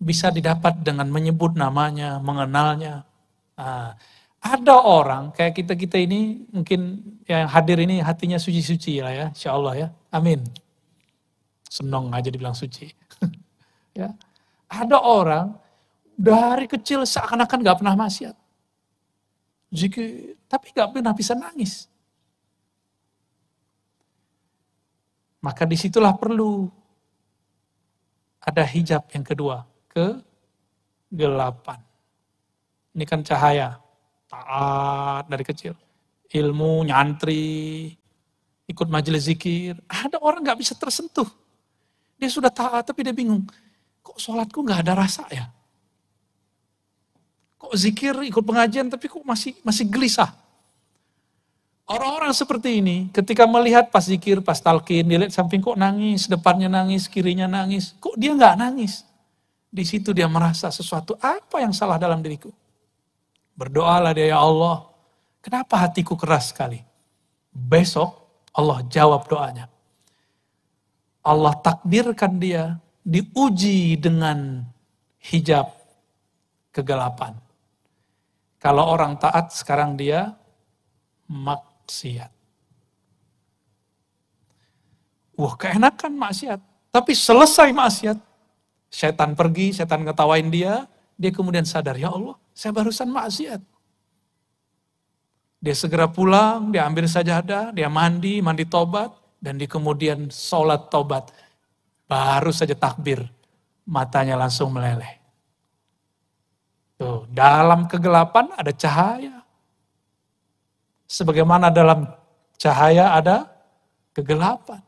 [SPEAKER 1] bisa didapat dengan menyebut namanya, mengenalnya. Nah, ada orang, kayak kita ini, mungkin yang hadir ini hatinya suci-suci lah ya, insya Allah ya. Amin. Senang aja dibilang suci. Ya. Ada orang dari kecil seakan-akan gak pernah maksiat. zikir, tapi gak pernah bisa nangis. Maka disitulah perlu ada hijab yang kedua, kegelapan. Ini kan cahaya, taat dari kecil. Ilmu, nyantri, ikut majelis zikir. Ada orang gak bisa tersentuh. Dia sudah taat tapi dia bingung. Kok sholatku gak ada rasa ya? Kok zikir, ikut pengajian tapi kok masih gelisah? Orang-orang seperti ini ketika melihat pas zikir, pas talqin, dia lihat samping kok nangis, depannya nangis, kirinya nangis. Kok dia gak nangis? Di situ dia merasa sesuatu apa yang salah dalam diriku. Berdoalah dia, ya Allah, kenapa hatiku keras sekali? Besok Allah jawab doanya. Allah takdirkan dia diuji dengan hijab kegelapan. Kalau orang taat sekarang dia maksiat. Wah, keenakan maksiat. Tapi selesai maksiat, setan pergi, setan ngetawain dia kemudian sadar, ya Allah, saya barusan maksiat. Dia segera pulang, dia ambil sajadah, dia mandi tobat, dan dia kemudian sholat tobat. Baru saja takbir, matanya langsung meleleh. Tuh, dalam kegelapan ada cahaya. Sebagaimana dalam cahaya ada kegelapan.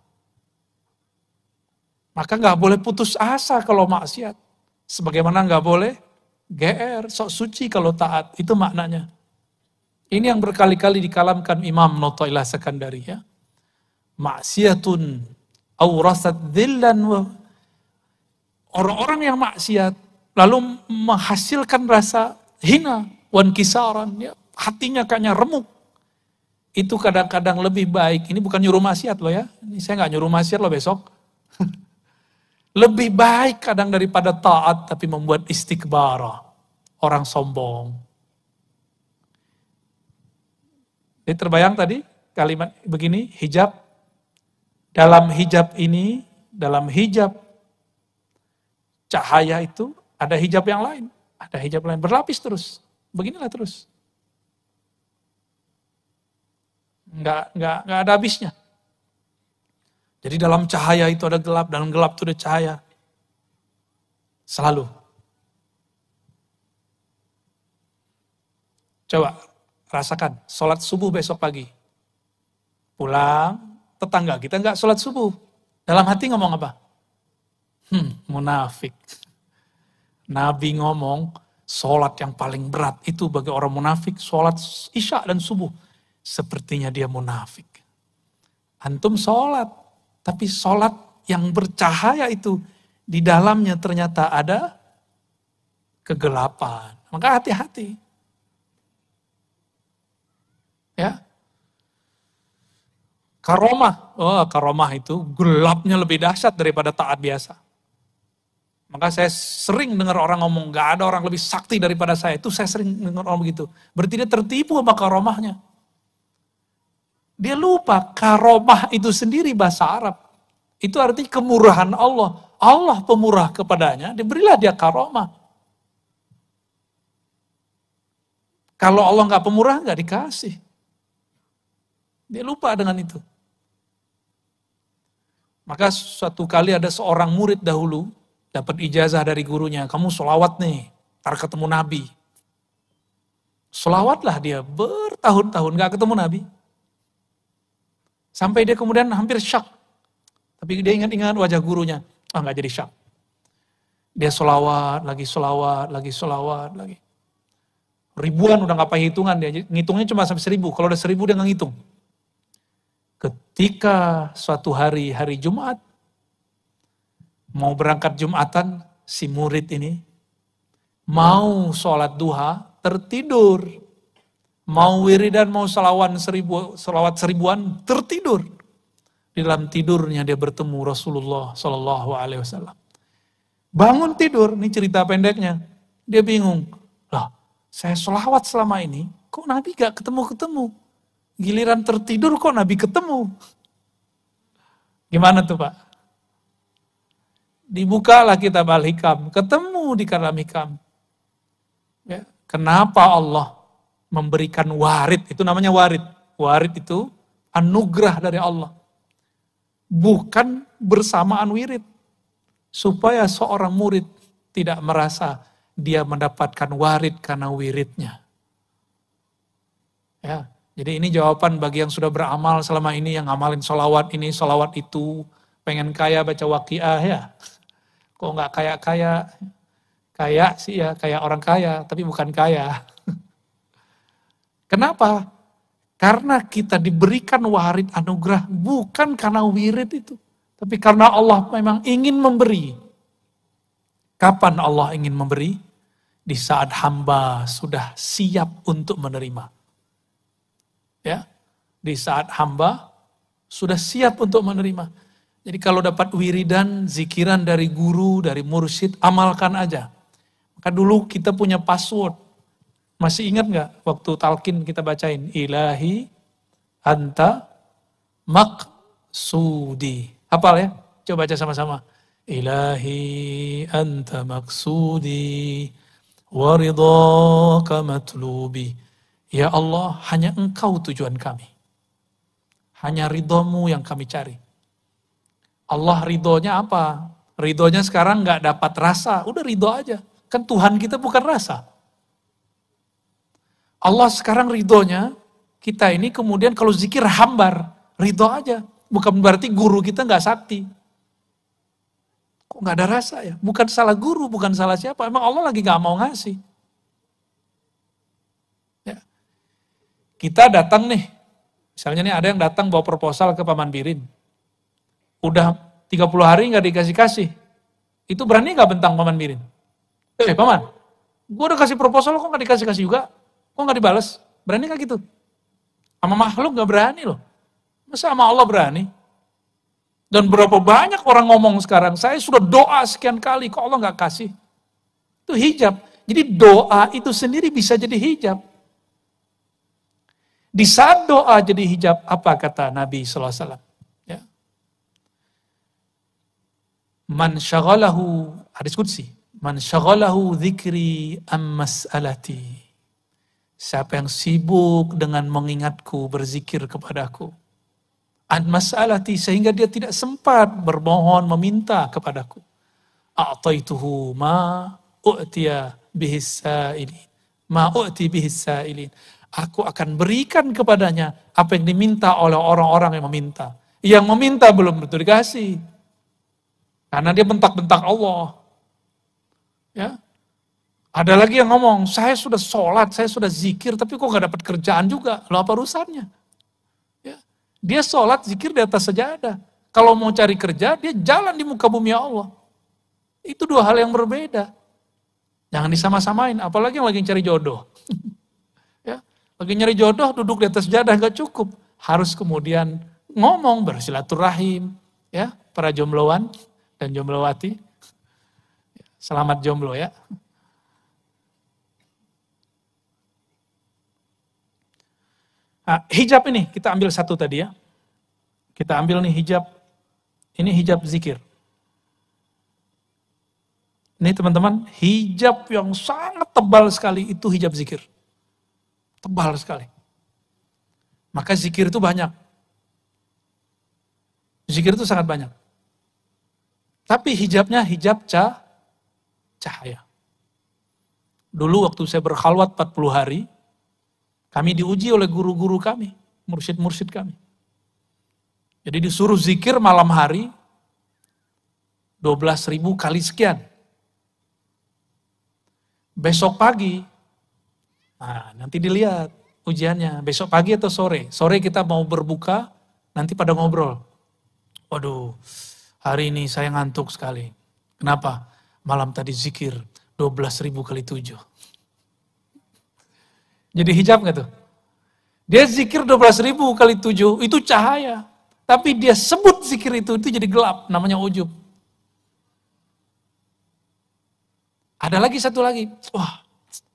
[SPEAKER 1] Maka nggak boleh putus asa kalau maksiat. Sebagaimana nggak boleh GR, sok suci kalau taat. Itu maknanya. Ini yang berkali-kali dikalamkan Imam Notoilah Sekandari ya. Maksiatun awrasat dhillan. Orang-orang yang maksiat lalu menghasilkan rasa hina, wan kisaran, ya. Hatinya kayaknya remuk. Itu kadang-kadang lebih baik. Ini bukan nyuruh maksiat loh ya. Ini saya nggak nyuruh maksiat loh besok. Lebih baik kadang daripada taat tapi membuat istikbarah. Orang sombong. Jadi terbayang tadi kalimat begini, hijab. Dalam hijab ini, dalam hijab cahaya itu ada hijab yang lain. Ada hijab lain, berlapis terus. Beginilah terus. Nggak ada habisnya. Jadi dalam cahaya itu ada gelap, dalam gelap itu ada cahaya. Selalu. Coba rasakan, sholat subuh besok pagi. Pulang, tetangga kita nggak sholat subuh. Dalam hati ngomong apa? Munafik. Nabi ngomong, sholat yang paling berat itu bagi orang munafik, sholat isya dan subuh. Sepertinya dia munafik. Antum sholat, tapi sholat yang bercahaya itu, di dalamnya ternyata ada kegelapan. Maka hati-hati. Ya. Karomah. Karomah itu gelapnya lebih dahsyat daripada taat biasa. Maka saya sering dengar orang ngomong, gak ada orang lebih sakti daripada saya. Itu saya sering dengar orang begitu. Berarti dia tertipu sama karomahnya. Dia lupa karomah itu sendiri bahasa Arab. Itu artinya kemurahan Allah. Allah pemurah kepadanya, diberilah dia karomah. Kalau Allah gak pemurah, gak dikasih. Dia lupa dengan itu. Maka suatu kali ada seorang murid dahulu, dapat ijazah dari gurunya, kamu sholawat nih, ntar ketemu Nabi. Sholawatlah dia bertahun-tahun gak ketemu Nabi. Sampai dia kemudian hampir syak. Tapi dia ingat-ingat wajah gurunya, gak jadi syak. Dia sholawat, lagi. Ribuan udah gak pakai hitungan dia, ngitungnya cuma sampai 1000, kalau udah 1000 dia gak ngitung. Ketika suatu hari Jumat, mau berangkat Jumatan, si murid ini mau sholat duha, tertidur. Mau wiridan, mau salawat seribuan, tertidur. Di dalam tidurnya dia bertemu Rasulullah SAW. Bangun tidur, ini cerita pendeknya. Dia bingung, lah saya sholawat selama ini, kok Nabi gak ketemu-ketemu? Giliran tertidur kok Nabi ketemu? Gimana tuh Pak? Dibukalah kitab Al-Hikam, ketemu di kitab Al-Hikam. Ya, kenapa Allah memberikan warid, itu namanya warid. Warid itu anugerah dari Allah. Bukan bersamaan wirid. Supaya seorang murid tidak merasa dia mendapatkan warid karena wiridnya. Ya, jadi ini jawaban bagi yang sudah beramal selama ini, yang ngamalin sholawat ini, sholawat itu, pengen kaya baca waqiah ya. Kok nggak kaya-kaya? Kaya sih ya, kayak orang kaya, tapi bukan kaya. Kenapa? Karena kita diberikan warid anugerah bukan karena wirid itu. Tapi karena Allah memang ingin memberi. Kapan Allah ingin memberi? Di saat hamba sudah siap untuk menerima. Ya, di saat hamba sudah siap untuk menerima. Jadi kalau dapat wiridan, zikiran dari guru, dari mursyid, amalkan aja. Maka dulu kita punya password. Masih ingat nggak waktu talqin kita bacain ilahi anta maksudi. Hafal ya? Coba baca sama-sama. Ilahi anta maksudi waridhaka matlubi. Ya Allah, hanya Engkau tujuan kami. Hanya ridhomu yang kami cari. Allah ridhonya apa? Ridhonya sekarang nggak dapat rasa, udah ridho aja. Kan Tuhan kita bukan rasa. Allah sekarang ridhonya, kita ini kemudian kalau zikir hambar, ridho aja. Bukan berarti guru kita nggak sakti. Kok nggak ada rasa ya? Bukan salah guru, bukan salah siapa. Emang Allah lagi nggak mau ngasih. Ya. Kita datang nih, misalnya nih ada yang datang bawa proposal ke Pak Manbirin. Udah 30 hari nggak dikasih-kasih. Itu berani nggak bentang Pak Manbirin? Paman, gue udah kasih proposal kok nggak dikasih-kasih juga? Kok nggak dibales? Berani nggak gitu? Sama makhluk nggak berani loh. Masa sama Allah berani? Dan berapa banyak orang ngomong sekarang, saya sudah doa sekian kali, kok Allah nggak kasih? Itu hijab. Jadi doa itu sendiri bisa jadi hijab. Di saat doa jadi hijab, apa kata Nabi SAW? Ya. Man syaghalahu, hadis qudsi, man syaghalahu dzikri am mas'alati. Siapa yang sibuk dengan mengingatku, berzikir kepadaku. An mas'alati, sehingga dia tidak sempat bermohon, meminta kepadaku. A'taituhu ma u'tiya bihis sa'ilin. Ma u'ti bihis sa'ilin. Aku akan berikan kepadanya apa yang diminta oleh orang-orang yang meminta. Yang meminta belum tentu dikasih. Karena dia bentak-bentak Allah. Ya. Ada lagi yang ngomong, saya sudah sholat, saya sudah zikir, tapi kok gak dapat kerjaan juga. Loh apa urusannya? Ya. Dia sholat, zikir di atas sajadah. Kalau mau cari kerja, dia jalan di muka bumi Allah. Itu dua hal yang berbeda. Jangan disama-samain, apalagi yang lagi cari jodoh. Ya. Lagi nyari jodoh, duduk di atas sajadah gak cukup. Harus kemudian ngomong, bersilaturahim. Ya, para jombloan dan jomblowati. Selamat jomblo ya. Nah, hijab ini, kita ambil satu tadi ya. Kita ambil nih hijab, ini hijab zikir. Ini teman-teman, hijab yang sangat tebal sekali itu hijab zikir. Tebal sekali. Maka zikir itu banyak. Zikir itu sangat banyak. Tapi hijabnya hijab cahaya. Dulu waktu saya berkhalwat 40 hari, kami diuji oleh guru-guru kami, mursyid-mursyid kami. Jadi disuruh zikir malam hari, 12.000 kali sekian. Besok pagi, nah nanti dilihat ujiannya, besok pagi atau sore. Sore kita mau berbuka, nanti pada ngobrol. Waduh, hari ini saya ngantuk sekali. Kenapa? Malam tadi zikir 12.000 kali 7. Jadi hijab gak tuh? Dia zikir 12.000 kali 7, itu cahaya. Tapi dia sebut zikir itu jadi gelap, namanya ujub. Ada lagi satu lagi, wah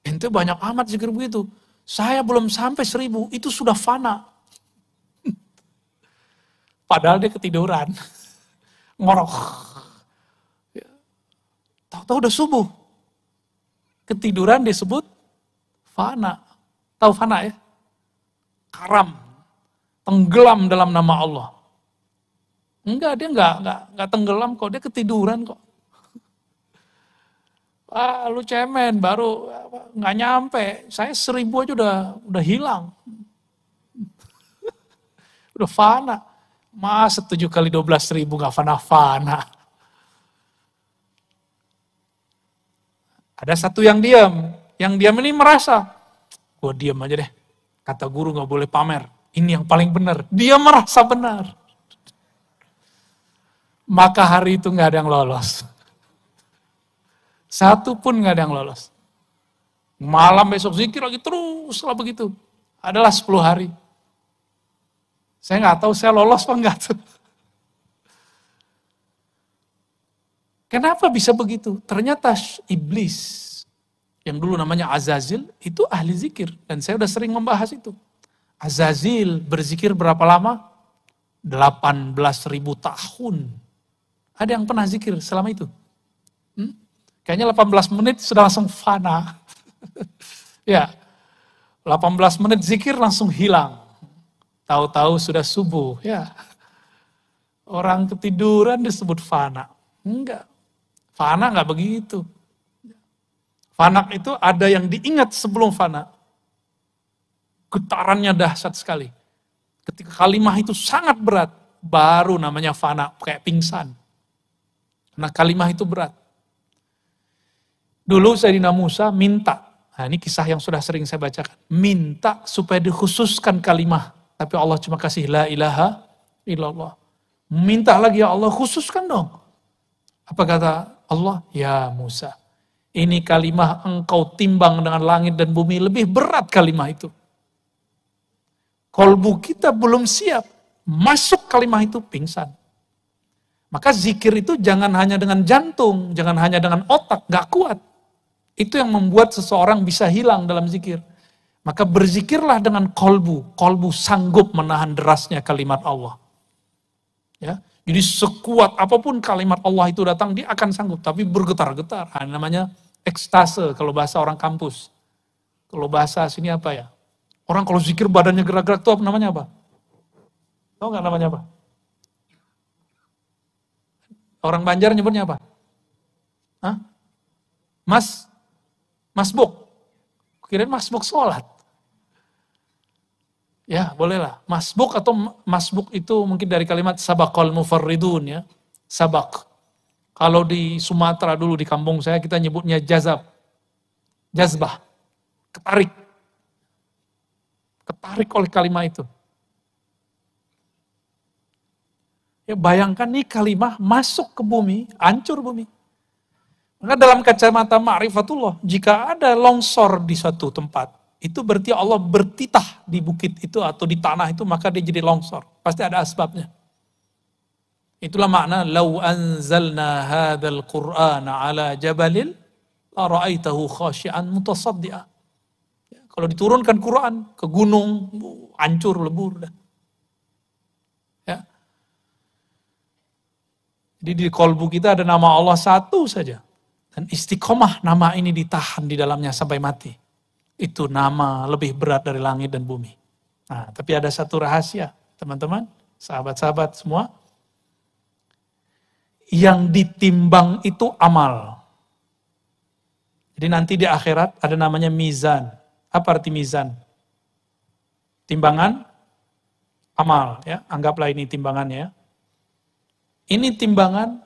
[SPEAKER 1] ente banyak amat zikir begitu. Saya belum sampai 1.000, itu sudah fana. Padahal dia ketiduran. Ngorok. Tahu-tahu udah subuh. Ketiduran disebut fana. Tahu fana ya? Karam, tenggelam dalam nama Allah. Enggak, dia enggak tenggelam kok, dia ketiduran kok. Lu cemen, baru nggak nyampe. Saya 1000 aja udah hilang. Udah fana. Masa 7 kali 12.000 nggak fana-fana. Ada satu yang diam. Yang diam ini merasa, gua diam aja deh. Kata guru nggak boleh pamer. Ini yang paling benar. Dia merasa benar. Maka hari itu nggak ada yang lolos. Satu pun nggak ada yang lolos. Malam besok zikir lagi terus lah begitu. Adalah 10 hari. Saya nggak tahu saya lolos apa enggak tuh. Kenapa bisa begitu? Ternyata iblis yang dulu namanya Azazil itu ahli zikir. Dan saya udah sering membahas itu. Azazil berzikir berapa lama? 18.000 tahun. Ada yang pernah zikir selama itu? Kayaknya 18 menit sudah langsung fana. Ya, 18 menit zikir langsung hilang. Tahu-tahu sudah subuh. Ya, orang ketiduran disebut fana. Enggak, fana enggak begitu. Fana itu ada yang diingat sebelum fana. Getarannya dahsyat sekali. Ketika kalimah itu sangat berat, baru namanya fana, kayak pingsan. Karena kalimah itu berat. Dulu Sayyidina Musa minta, nah ini kisah yang sudah sering saya bacakan, minta supaya dikhususkan kalimah, tapi Allah cuma kasih la ilaha illallah. Minta lagi, ya Allah khususkan dong. Apa kata Allah? Ya Musa, ini kalimah engkau timbang dengan langit dan bumi, lebih berat kalimah itu. Kolbu kita belum siap, masuk kalimah itu pingsan. Maka zikir itu jangan hanya dengan jantung, jangan hanya dengan otak, gak kuat. Itu yang membuat seseorang bisa hilang dalam zikir. Maka berzikirlah dengan kolbu. Kolbu sanggup menahan derasnya kalimat Allah. Ya, jadi sekuat apapun kalimat Allah itu datang, dia akan sanggup. Tapi bergetar-getar. Nah, namanya ekstase kalau bahasa orang kampus. Kalau bahasa sini apa ya? Orang kalau zikir badannya gerak-gerak itu namanya apa? Tahu nggak namanya apa? Orang Banjar nyebutnya apa? Hah? Masbuk. Kirain masbuk sholat. Ya, bolehlah. Masbuk atau masbuk itu mungkin dari kalimat sabaqal mufarridun ya. Sabak. Kalau di Sumatera dulu di kampung saya kita nyebutnya jazbah. Ketarik. Ketarik oleh kalimat itu. Ya bayangkan nih kalimah masuk ke bumi, hancur bumi. Maka dalam kacamata ma'rifatullah, jika ada longsor di suatu tempat, itu berarti Allah bertitah di bukit itu atau di tanah itu, maka dia jadi longsor. Pasti ada asbabnya. Itulah makna, lau anzalna hadzal qur'ana ala jabalil, la ra'aitahu khashi'an mutasaddi'a. Ya, kalau diturunkan Quran ke gunung, hancur lebur. Ya. Jadi di kolbu kita ada nama Allah satu saja. Dan istiqomah nama ini ditahan di dalamnya sampai mati. Itu nama lebih berat dari langit dan bumi. Nah, tapi ada satu rahasia, teman-teman, sahabat-sahabat semua. Yang ditimbang itu amal. Jadi nanti di akhirat ada namanya mizan. Apa arti mizan? Timbangan amal, ya. Anggaplah ini timbangannya. Ini timbangan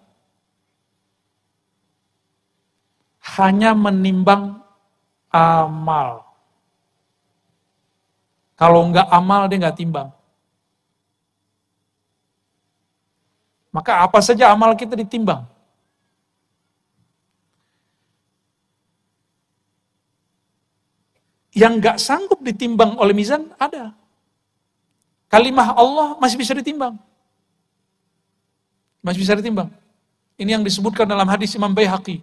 [SPEAKER 1] hanya menimbang amal. Kalau enggak amal, dia enggak timbang. Maka apa saja amal kita ditimbang. Yang enggak sanggup ditimbang oleh mizan, ada. Kalimah Allah masih bisa ditimbang. Masih bisa ditimbang. Ini yang disebutkan dalam hadis Imam Baihaqi.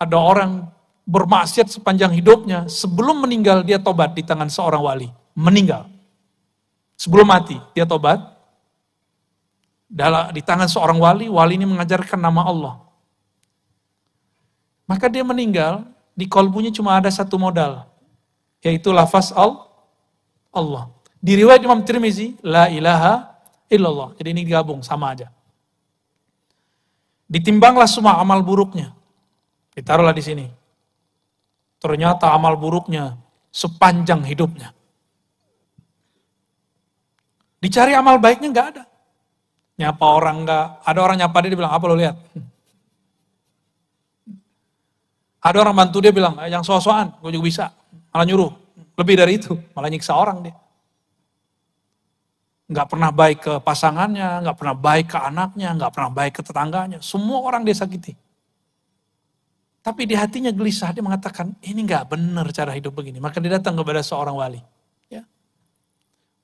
[SPEAKER 1] Ada orang bermaksiat sepanjang hidupnya, sebelum meninggal dia tobat di tangan seorang wali. Meninggal. Sebelum mati, dia tobat. Di tangan seorang wali ini mengajarkan nama Allah. Maka dia meninggal, di kolbunya cuma ada satu modal. Yaitu lafaz Allah. Di riwayat Imam Tirmizi, la ilaha illallah. Jadi ini digabung, sama aja. Ditimbanglah semua amal buruknya. Ditaruhlah di sini. Ternyata amal buruknya sepanjang hidupnya. Dicari amal baiknya nggak ada. Nyapa orang nggak, ada orang nyapa dia bilang, apa lo lihat? Ada orang bantu dia bilang, yang soal-soalan, gue juga bisa. Malah nyuruh, lebih dari itu, malah nyiksa orang dia. Nggak pernah baik ke pasangannya, nggak pernah baik ke anaknya, nggak pernah baik ke tetangganya. Semua orang dia sakiti. Tapi di hatinya gelisah, dia mengatakan, ini nggak benar cara hidup begini. Maka dia datang kepada seorang wali. Ya.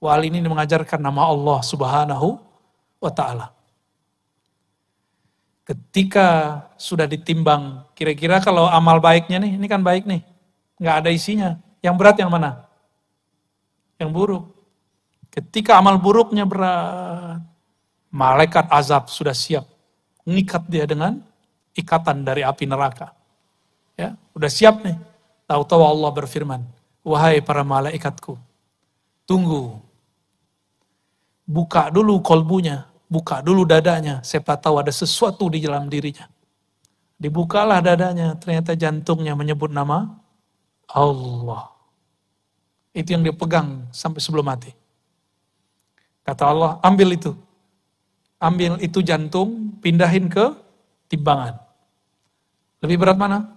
[SPEAKER 1] Wali ini mengajarkan nama Allah Subhanahu wa Ta'ala. Ketika sudah ditimbang, kira-kira kalau amal baiknya nih, ini kan baik nih, nggak ada isinya. Yang berat yang mana? Yang buruk. Ketika amal buruknya berat, malaikat azab sudah siap mengikat dia dengan ikatan dari api neraka. Ya, udah siap nih. Tahu-tahu Allah berfirman, wahai para malaikatku, tunggu. Buka dulu kolbunya, buka dulu dadanya, siapa tahu ada sesuatu di dalam dirinya. Dibukalah dadanya, ternyata jantungnya menyebut nama Allah. Itu yang dia pegang sampai sebelum mati. Kata Allah, ambil itu. Ambil itu jantung, pindahin ke timbangan. Lebih berat mana?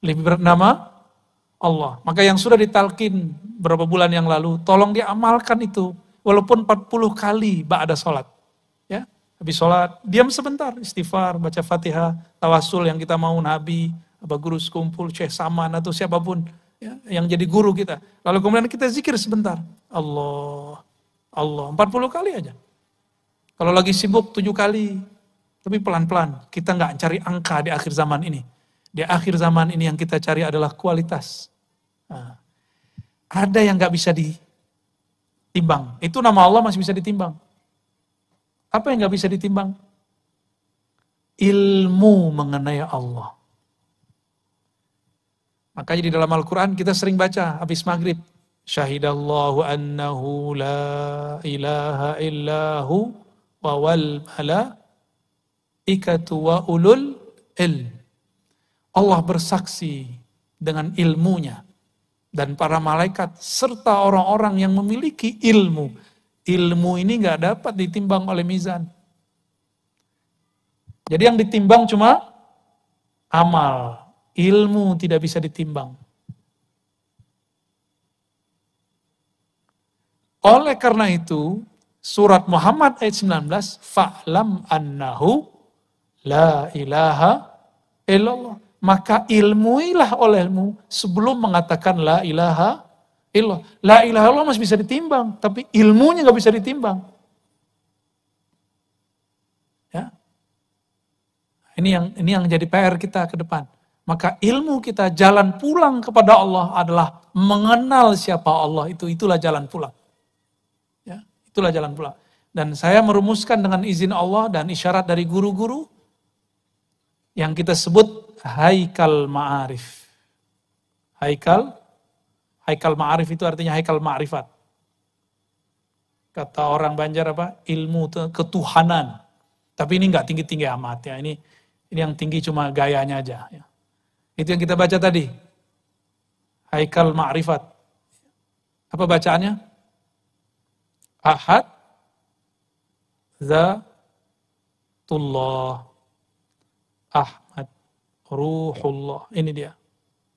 [SPEAKER 1] Lebih berat nama Allah. Maka yang sudah ditalkin beberapa bulan yang lalu, tolong diamalkan itu. Walaupun 40 kali ba'da sholat. Ya, habis sholat, diam sebentar, istighfar, baca Fatihah, tawasul yang kita mau Nabi, apa guru sekumpul, Syekh Saman atau siapapun ya, yang jadi guru kita. Lalu kemudian kita zikir sebentar. Allah, Allah, 40 kali aja. Kalau lagi sibuk 7 kali, tapi pelan-pelan. Kita nggak cari angka di akhir zaman ini. Di akhir zaman ini yang kita cari adalah kualitas. Nah, ada yang nggak bisa ditimbang. Itu nama Allah masih bisa ditimbang. Apa yang nggak bisa ditimbang? Ilmu mengenai Allah. Makanya di dalam Al-Quran kita sering baca habis maghrib. Syahidallahu annahu la ilaha illahu wa wal malaikatu wa ulul ilm. Allah bersaksi dengan ilmunya dan para malaikat serta orang-orang yang memiliki ilmu. Ilmu ini nggak dapat ditimbang oleh mizan. Jadi yang ditimbang cuma amal. Ilmu tidak bisa ditimbang. Oleh karena itu, surat Muhammad ayat 19, fa'lam annahu la ilaha illallah. Maka ilmuilah olehmu sebelum mengatakan la ilaha illallah. La ilaha illallah masih bisa ditimbang, tapi ilmunya nggak bisa ditimbang. Ya. Ini yang jadi PR kita ke depan. Maka ilmu kita jalan pulang kepada Allah adalah mengenal siapa Allah itulah jalan pulang. Ya, itulah jalan pulang. Dan saya merumuskan dengan izin Allah dan isyarat dari guru-guru yang kita sebut haikal ma'arif. Haikal ma'arif itu artinya haikal ma'rifat. Kata orang Banjar apa? Ilmu ketuhanan. Tapi ini enggak tinggi-tinggi amat ya. Ini yang tinggi cuma gayanya aja ya. Itu yang kita baca tadi. Haikal ma'rifat. Apa bacaannya? Ahad Zatullah Ahmad Ruhullah. Ini dia.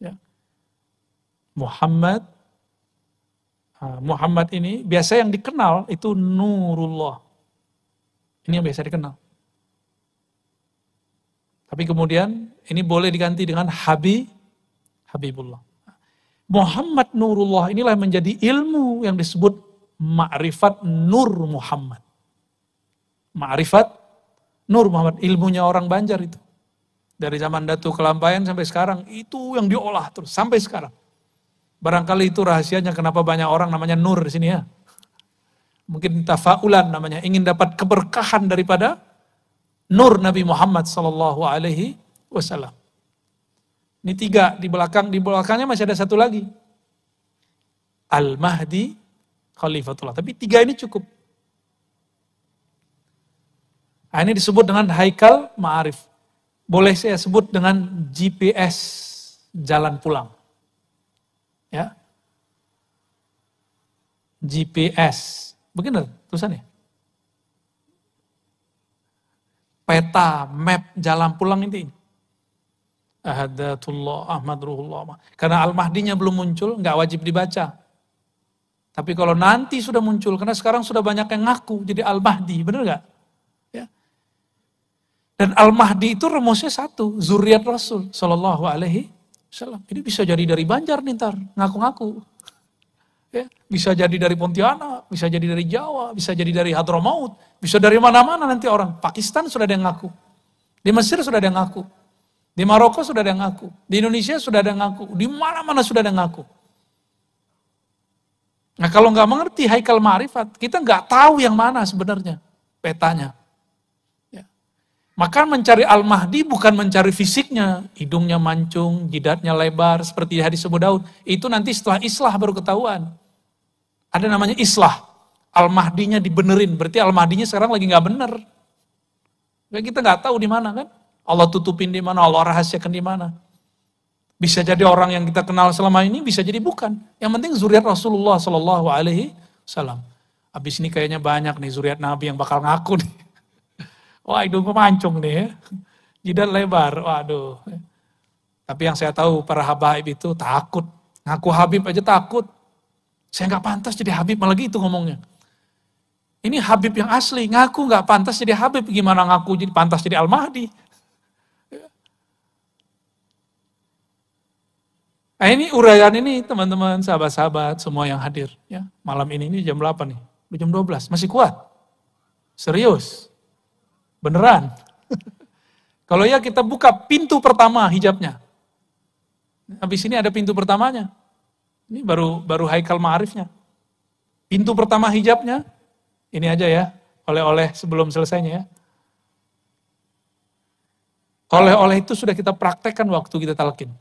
[SPEAKER 1] Ya. Muhammad ini biasa yang dikenal itu Nurullah. Ini yang biasa dikenal. Tapi kemudian ini boleh diganti dengan Habibullah. Muhammad Nurullah inilah yang menjadi ilmu yang disebut ma'rifat Nur Muhammad. Ma'rifat Nur Muhammad, ilmunya orang Banjar itu. Dari zaman Datu Kelampaian sampai sekarang, itu yang diolah terus, sampai sekarang. Barangkali itu rahasianya kenapa banyak orang namanya Nur di sini ya. Mungkin tafaulan namanya, ingin dapat keberkahan daripada Nur Nabi Muhammad SAW. Ini 3 di belakangnya masih ada 1 lagi. Al-Mahdi, Khalifatullah. Tapi 3 ini cukup. Nah, ini disebut dengan Haikal Ma'arif. Boleh saya sebut dengan GPS jalan pulang. Ya. GPS. Benar tulisannya? Peta, map jalan pulang ini. Ahadatullah, Ahmad Ruhullah. Karena Al-Mahdinya belum muncul, nggak wajib dibaca. Tapi kalau nanti sudah muncul, karena sekarang sudah banyak yang ngaku jadi Al-Mahdi, benar nggak? Ya. Dan Al-Mahdi itu rumusnya satu, zuriat Rasul Sallallahu Alaihi Wasallam. Ini bisa jadi dari Banjar nih ntar, ngaku-ngaku. Ya. Bisa jadi dari Pontianak, bisa jadi dari Jawa, bisa jadi dari Hadramaut, bisa dari mana-mana nanti orang. Pakistan sudah ada yang ngaku, di Mesir sudah ada yang ngaku, di Maroko sudah ada yang ngaku, di Indonesia sudah ada yang ngaku, di mana-mana sudah ada yang ngaku. Nah kalau nggak mengerti Haikal Ma'rifat, kita nggak tahu yang mana sebenarnya petanya. Ya. Maka mencari Al-Mahdi bukan mencari fisiknya, hidungnya mancung, jidatnya lebar, seperti hadis Abu Daud. Itu nanti setelah islah baru ketahuan. Ada namanya islah. Al-Mahdinya dibenerin, berarti Al-Mahdinya sekarang lagi nggak bener. Kita nggak tahu di mana kan? Allah tutupin di mana, Allah rahasiakan di mana. Bisa jadi orang yang kita kenal selama ini, bisa jadi bukan. Yang penting zuriat Rasulullah Sallallahu Alaihi Wasallam. Habis ini kayaknya banyak nih zuriat Nabi yang bakal ngaku nih. Wah hidungku mancung nih ya. Jidat lebar, waduh. Tapi yang saya tahu para habaib itu takut. Ngaku Habib aja takut. Saya nggak pantas jadi Habib, malah gitu ngomongnya. Ini Habib yang asli, ngaku nggak pantas jadi Habib. Gimana ngaku jadi pantas jadi Al-Mahdi? Nah ini uraian ini teman-teman, sahabat-sahabat, semua yang hadir. Ya, malam ini jam 8 nih, udah jam 12, masih kuat? Serius? Beneran? Kalau ya kita buka pintu pertama hijabnya. Habis ini ada pintu pertamanya. Ini baru Haikal Ma'arifnya. Pintu pertama hijabnya, ini aja ya, oleh-oleh sebelum selesainya ya. Oleh-oleh itu sudah kita praktekkan waktu kita talqin.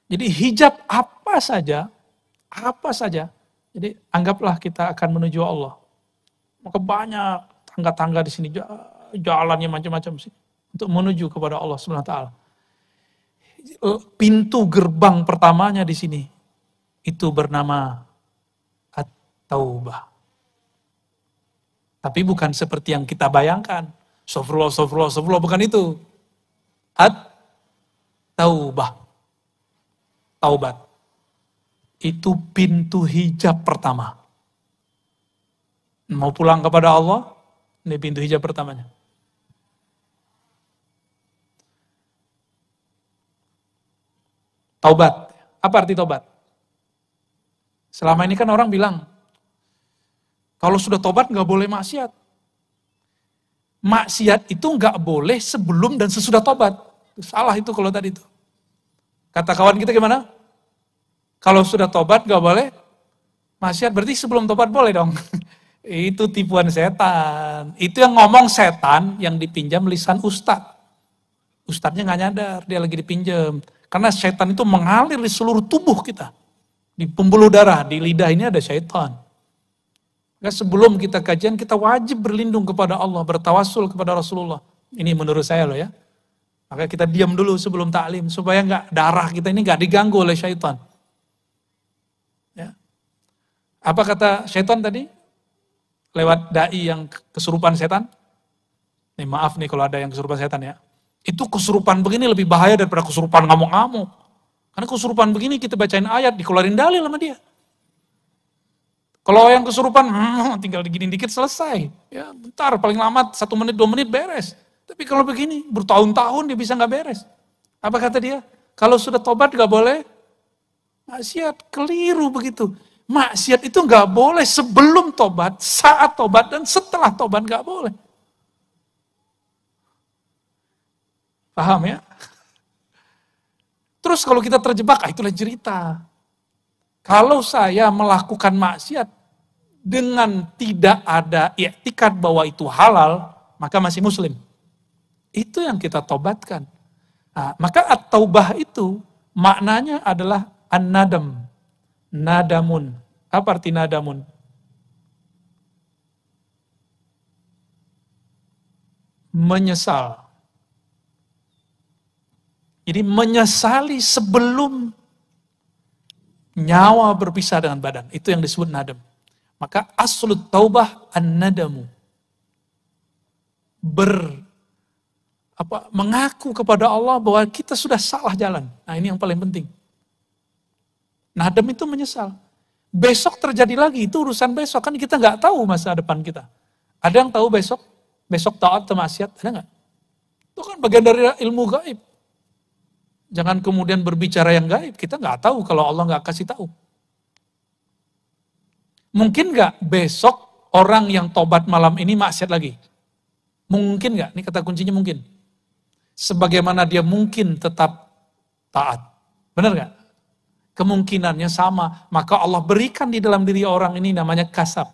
[SPEAKER 1] Jadi hijab apa saja, jadi anggaplah kita akan menuju Allah. Maka banyak tangga-tangga di sini, jalannya macam-macam sih untuk menuju kepada Allah Subhanahu wa taala. Pintu gerbang pertamanya di sini itu bernama At-Taubah. Tapi bukan seperti yang kita bayangkan. Astagfirullah, bukan itu. At-Taubah. Taubat. Itu pintu hijab pertama. Mau pulang kepada Allah, ini pintu hijab pertamanya. Taubat. Apa arti taubat? Selama ini kan orang bilang, kalau sudah taubat nggak boleh maksiat. Maksiat itu nggak boleh sebelum dan sesudah taubat. Salah itu kalau tadi itu. Kata kawan kita gimana? Kalau sudah tobat gak boleh maksiat, berarti sebelum tobat boleh dong. Itu tipuan setan. Itu yang ngomong setan yang dipinjam lisan ustadz. Ustadznya gak nyadar, dia lagi dipinjam. Karena setan itu mengalir di seluruh tubuh kita. Di pembuluh darah, di lidah ini ada setan. Nah, sebelum kita kajian, kita wajib berlindung kepada Allah, bertawasul kepada Rasulullah. Ini menurut saya loh ya. Maka kita diam dulu sebelum taklim, supaya darah kita ini gak diganggu oleh syaitan. Apa kata syaitan tadi? Lewat dai yang kesurupan setan? Nih maaf nih kalau ada yang kesurupan setan ya. Itu kesurupan begini lebih bahaya daripada kesurupan ngamuk-ngamuk. Karena kesurupan begini kita bacain ayat, dikeluarin dalil sama dia. Kalau yang kesurupan, tinggal digini dikit selesai. Ya bentar, paling lama 1 menit, 2 menit beres. Tapi kalau begini, bertahun-tahun dia bisa gak beres. Apa kata dia? Kalau sudah tobat gak boleh maksiat, keliru begitu. Maksiat itu nggak boleh sebelum tobat, saat tobat, dan setelah tobat nggak boleh. Paham ya? Terus kalau kita terjebak, itulah cerita. Kalau saya melakukan maksiat dengan tidak ada i'tikad bahwa itu halal, maka masih muslim. Itu yang kita tobatkan. Nah, maka at-taubah itu Maknanya adalah an-nadam. Nadamun. Apa arti nadamun? Menyesal. Jadi menyesali sebelum nyawa berpisah dengan badan. Itu yang disebut nadam. Maka aslut taubah an-nadamu. Mengaku kepada Allah bahwa kita sudah salah jalan. Nah, ini yang paling penting. Nadam itu menyesal. Besok terjadi lagi, itu urusan besok. Kan kita nggak tahu masa depan kita. Ada yang tahu besok taat atau maksiat, ada nggak? Itu kan bagian dari ilmu gaib. Jangan kemudian berbicara yang gaib, kita nggak tahu kalau Allah nggak kasih tahu. Mungkin nggak besok orang yang tobat malam ini maksiat lagi? Mungkin nggak? Ini kata kuncinya mungkin. Sebagaimana dia mungkin tetap taat. Benar nggak? Kemungkinannya sama. Maka Allah berikan di dalam diri orang ini namanya kasab.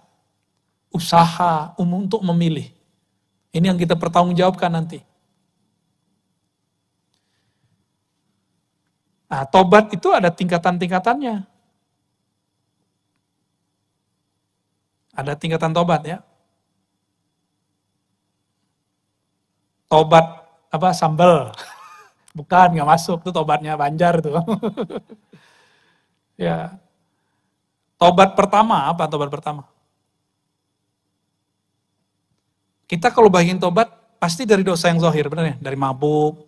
[SPEAKER 1] Usaha untuk memilih. Ini yang kita pertanggungjawabkan nanti. Nah, tobat itu ada tingkatan-tingkatannya. Ada tingkatan tobat ya. Tobat sambal. Bukan, nggak masuk. Itu tobatnya Banjar tuh. Ya. Tobat pertama, apa tobat pertama? Kita kalau bagian tobat, pasti dari dosa yang zahir, benar ya? Dari mabuk,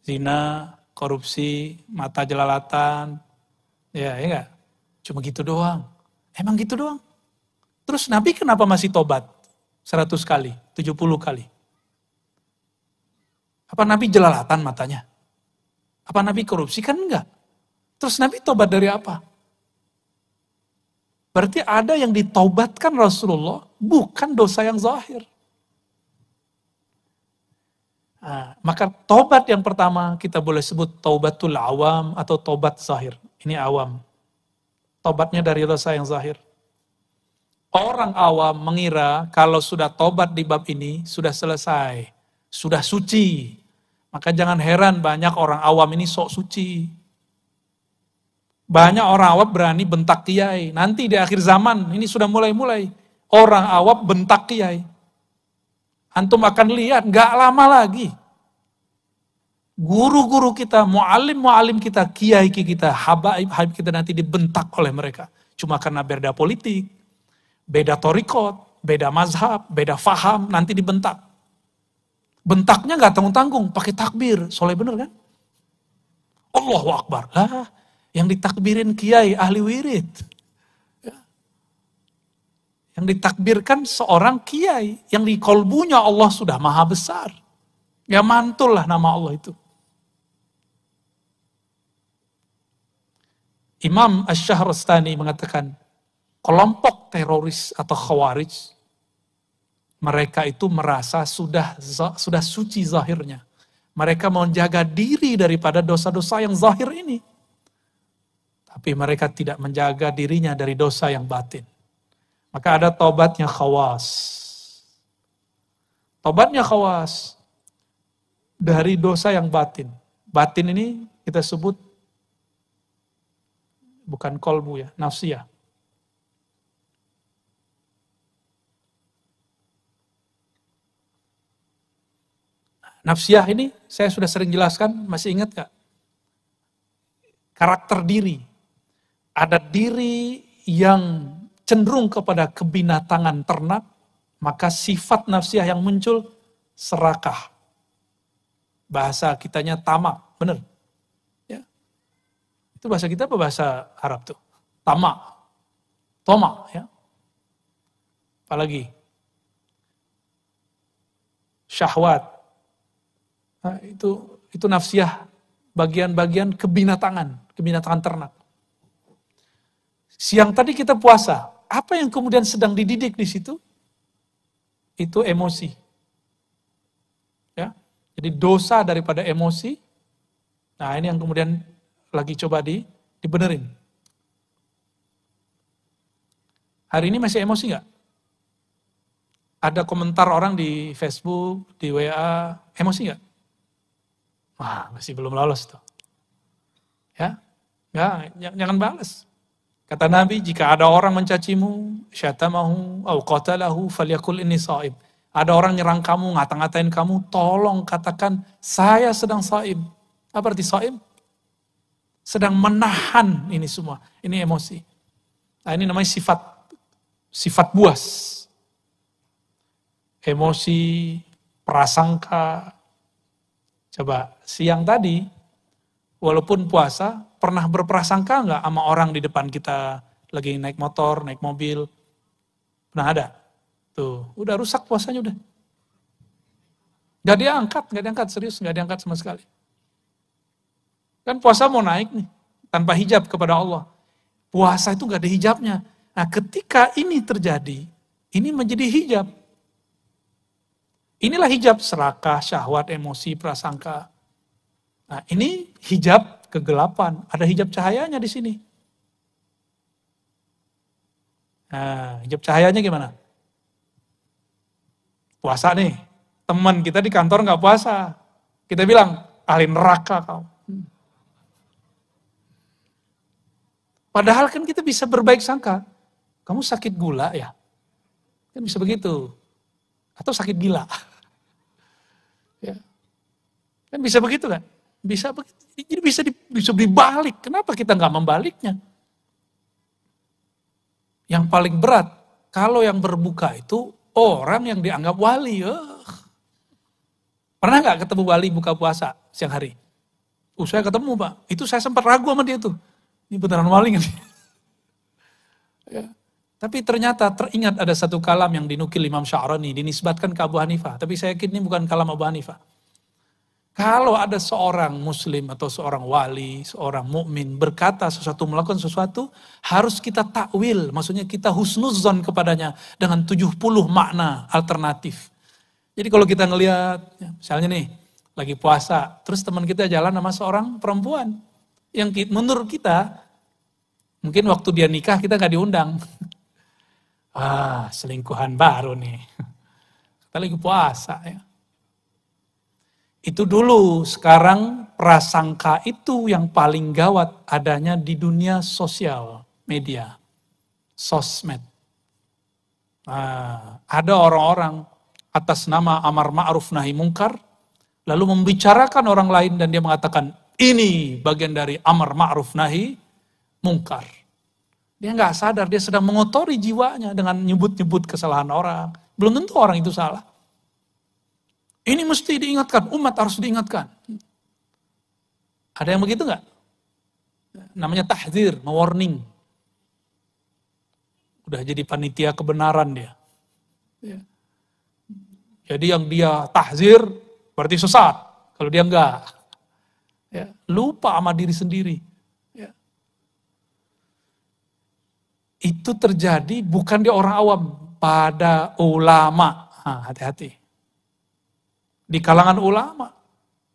[SPEAKER 1] zina, korupsi, mata jelalatan, ya enggak? Cuma gitu doang. Emang gitu doang? Terus Nabi kenapa masih tobat? 100 kali, 70 kali. Apa Nabi jelalatan matanya? Apa Nabi korupsi? Kan enggak. Terus Nabi tobat dari apa? Berarti ada yang ditaubatkan Rasulullah, bukan dosa yang zahir. Nah, maka taubat yang pertama kita boleh sebut taubatul awam atau taubat zahir. Ini awam. Taubatnya dari dosa yang zahir. Orang awam mengira kalau sudah taubat di bab ini sudah selesai, sudah suci. Maka jangan heran banyak orang awam ini sok suci. Banyak orang awam berani bentak kiai. Nanti di akhir zaman ini sudah mulai-mulai. Orang awam bentak kiai. Antum akan lihat, gak lama lagi. Guru-guru kita, mu'alim kita, kiai kita, habaib kita nanti dibentak oleh mereka. Cuma karena beda politik, beda torikot, beda mazhab, beda faham, nanti dibentak. Bentaknya gak tanggung-tanggung, pakai takbir. Soleh bener kan? Allahu Akbar. Lah, yang ditakbirin kiai, ahli wirid. Yang ditakbirkan seorang kiai, yang di kolbunya Allah sudah maha besar. Ya mantul lah nama Allah itu. Imam Asy-Syahrastani mengatakan, kelompok teroris atau khawarij, mereka itu merasa sudah suci zahirnya. Mereka mau menjaga diri daripada dosa-dosa yang zahir ini. Tapi mereka tidak menjaga dirinya dari dosa yang batin. Maka ada taubatnya khawas. Taubatnya khawas dari dosa yang batin. Batin ini kita sebut bukan kolbu ya, nafsiyah. Nafsiyah ini saya sudah sering jelaskan, masih ingat gak? Karakter diri. Ada diri yang cenderung kepada kebinatangan ternak, maka sifat nafsiyah yang muncul serakah. Bahasa kitanya tamak, benar? Ya. Itu bahasa kita apa bahasa Arab tuh? Tamak, tomak, ya. Apalagi syahwat. Nah, itu nafsiyah, bagian-bagian kebinatangan ternak. Siang tadi kita puasa, apa yang kemudian sedang dididik di situ? Itu emosi. Ya. Jadi dosa daripada emosi. Nah, ini yang kemudian lagi coba dibenerin. Hari ini masih emosi nggak? Ada komentar orang di Facebook, di WA, emosi nggak? Wah, masih belum lolos tuh. Ya, jangan balas. Kata Nabi, jika ada orang mencacimu, syatamahu, au qatalahu, falyakul inni shaim. Ada orang nyerang kamu, ngata-ngatain kamu, tolong katakan, saya sedang shaim. Apa arti shaim? Sedang menahan ini semua. Ini emosi. Nah, ini namanya sifat buas. Emosi, prasangka. Coba, siang tadi, walaupun puasa, pernah berprasangka nggak sama orang di depan kita lagi naik motor, naik mobil? Pernah ada? Tuh, udah rusak puasanya udah. Gak diangkat, serius, gak diangkat sama sekali. Kan puasa mau naik nih, tanpa hijab kepada Allah. Puasa itu gak ada hijabnya. Nah ketika ini terjadi, ini menjadi hijab. Inilah hijab serakah, syahwat, emosi, prasangka. Nah ini hijab kegelapan, ada hijab cahayanya di sini. Nah, hijab cahayanya gimana? Puasa nih, teman kita di kantor nggak puasa, kita bilang ahli neraka kau. Padahal kan kita bisa berbaik sangka, kamu sakit gula ya, kan bisa begitu, atau sakit gila, ya, kan bisa begitu kan? Bisa begitu. Jadi bisa dibalik. Kenapa kita nggak membaliknya? Yang paling berat, kalau yang berbuka itu orang yang dianggap wali. Pernah nggak ketemu wali buka puasa siang hari? Saya ketemu Pak, itu saya sempat ragu sama dia tuh. Ini beneran wali nggak? Ya. Tapi ternyata teringat ada satu kalam yang dinukil Imam Sya'rani, dinisbatkan ke Abu Hanifah. Tapi saya yakin ini bukan kalam Abu Hanifah. Kalau ada seorang muslim atau seorang wali, seorang mukmin berkata sesuatu, melakukan sesuatu, harus kita takwil, maksudnya kita husnuzon kepadanya dengan 70 makna alternatif. Jadi kalau kita ngelihat, misalnya nih, lagi puasa, terus teman kita jalan sama seorang perempuan, yang menurut kita, mungkin waktu dia nikah kita gak diundang. Wah, selingkuhan baru nih. Kita lagi puasa ya. Itu dulu, sekarang prasangka itu yang paling gawat adanya di dunia sosial, media, sosmed. Nah, ada orang-orang atas nama amar ma'ruf nahi mungkar, lalu membicarakan orang lain dan dia mengatakan, ini bagian dari amar ma'ruf nahi mungkar. Dia nggak sadar, dia sedang mengotori jiwanya dengan nyebut-nyebut kesalahan orang. Belum tentu orang itu salah. Ini mesti diingatkan, umat harus diingatkan. Ada yang begitu nggak? Namanya tahdzir, warning. Udah jadi panitia kebenaran dia. Ya. Jadi yang dia tahzir berarti sesat. Kalau dia enggak. Ya. Lupa sama diri sendiri. Ya. Itu terjadi bukan di orang awam, pada ulama. Hati-hati. Di kalangan ulama,